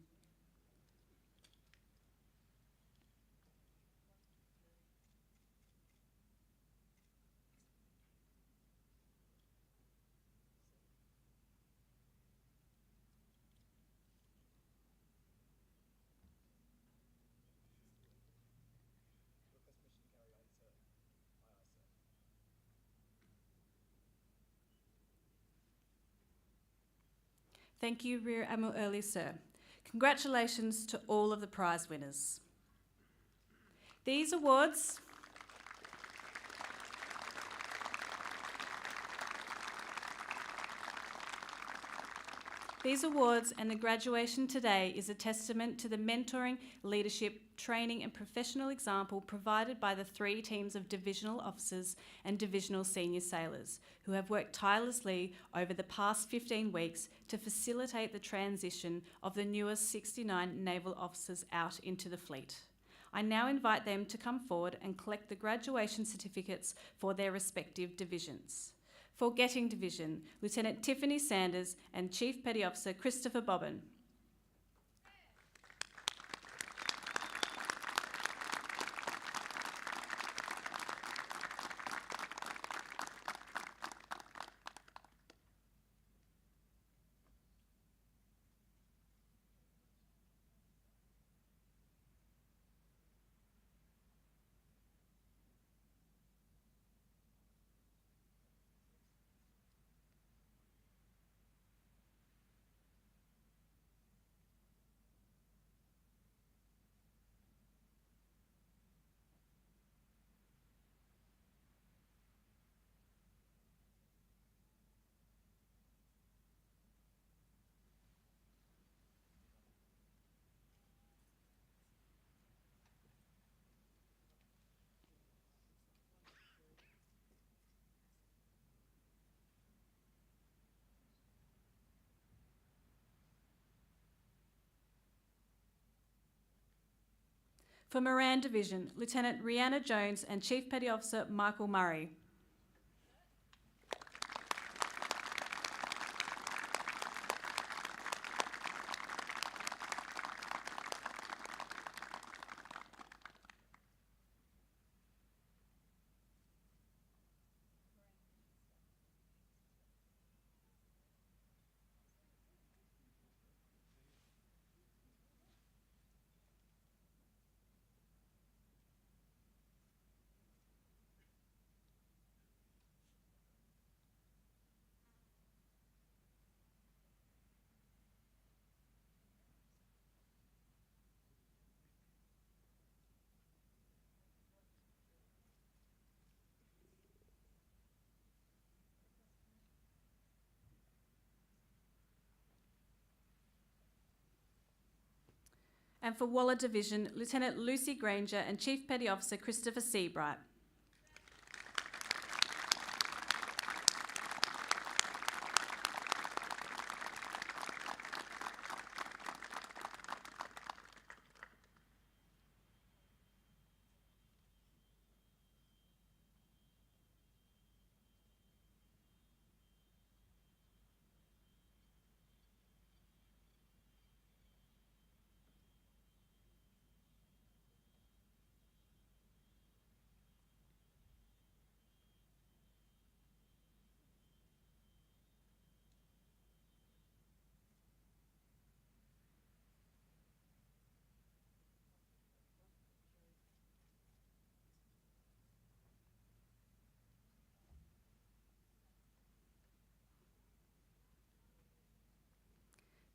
Thank you, Rear Admiral Early, sir. Congratulations to all of the prize winners. These awards and the graduation today is a testament to the mentoring, leadership, training and professional example provided by the 3 teams of divisional officers and divisional senior sailors who have worked tirelessly over the past 15 weeks to facilitate the transition of the newest 69 naval officers out into the fleet. I now invite them to come forward and collect the graduation certificates for their respective divisions. For Getting Division, Lieutenant Tiffany Sanders and Chief Petty Officer Christopher Bobbin. For Moran Division, Lieutenant Rhianna Jones and Chief Petty Officer Michael Murray. And for Waller Division, Lieutenant Lucy Granger and Chief Petty Officer Christopher Seabright.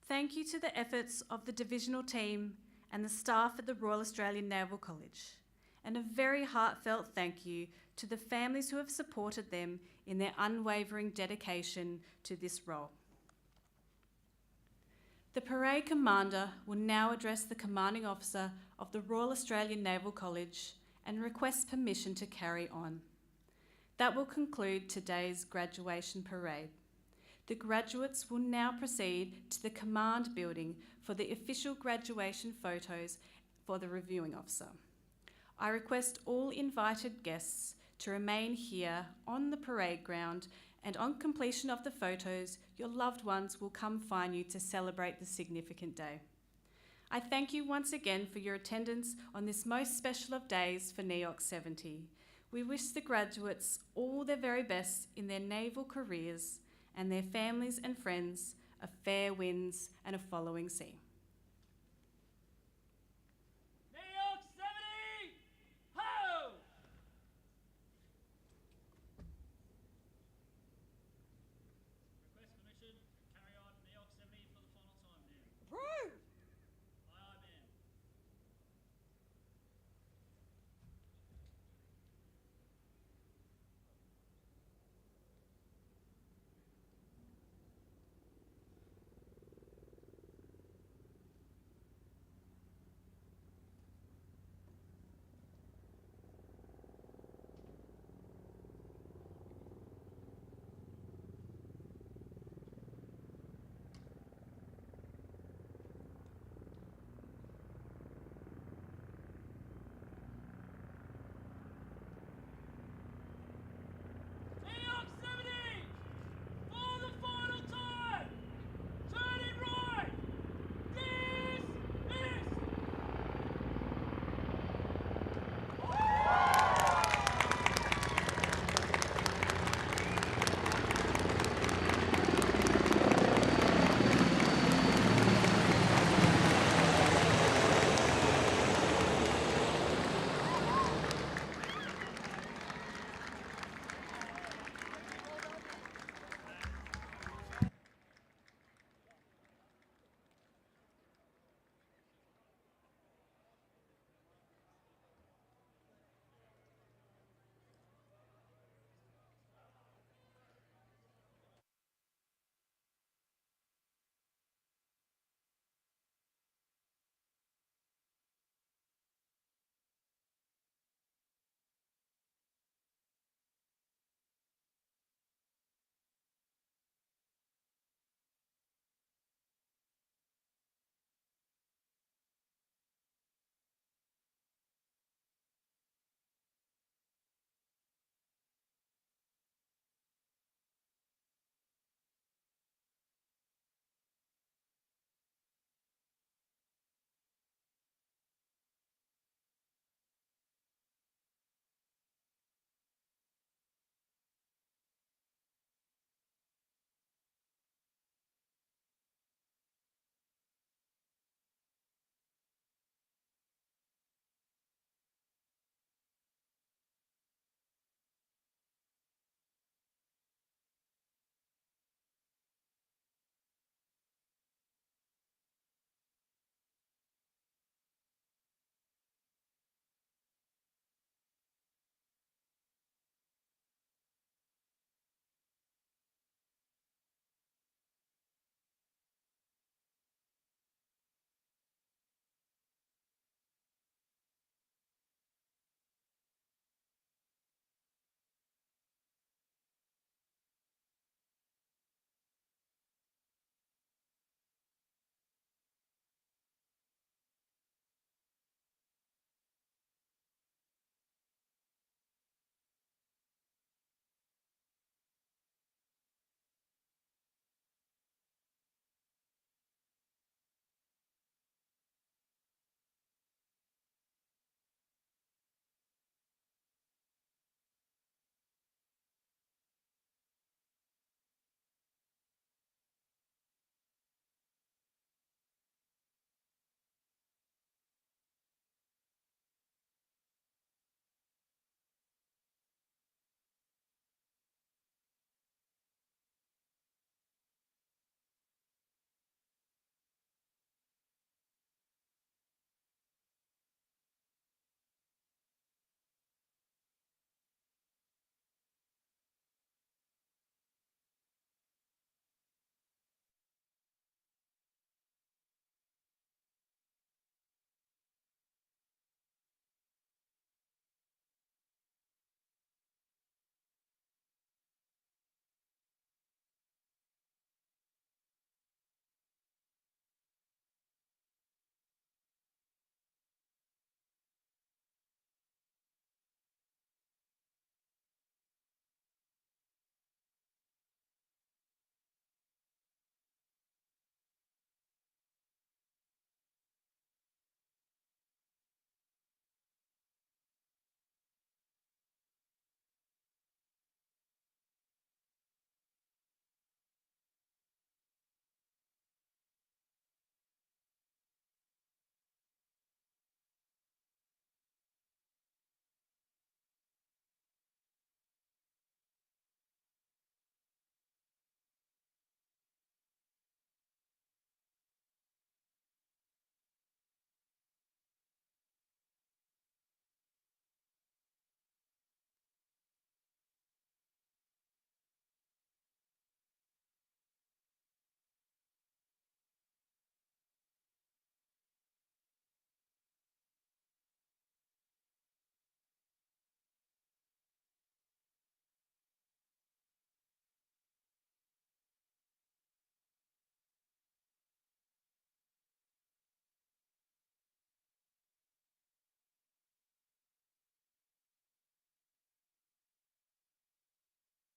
Thank you to the efforts of the divisional team and the staff at the Royal Australian Naval College, and a very heartfelt thank you to the families who have supported them in their unwavering dedication to this role. The parade commander will now address the commanding officer of the Royal Australian Naval College and request permission to carry on. That will conclude today's graduation parade. The graduates will now proceed to the command building for the official graduation photos for the reviewing officer. I request all invited guests to remain here on the parade ground, and on completion of the photos, your loved ones will come find you to celebrate the significant day. I thank you once again for your attendance on this most special of days for NEOC 70. We wish the graduates all their very best in their naval careers, and their families and friends a fair winds and a following sea.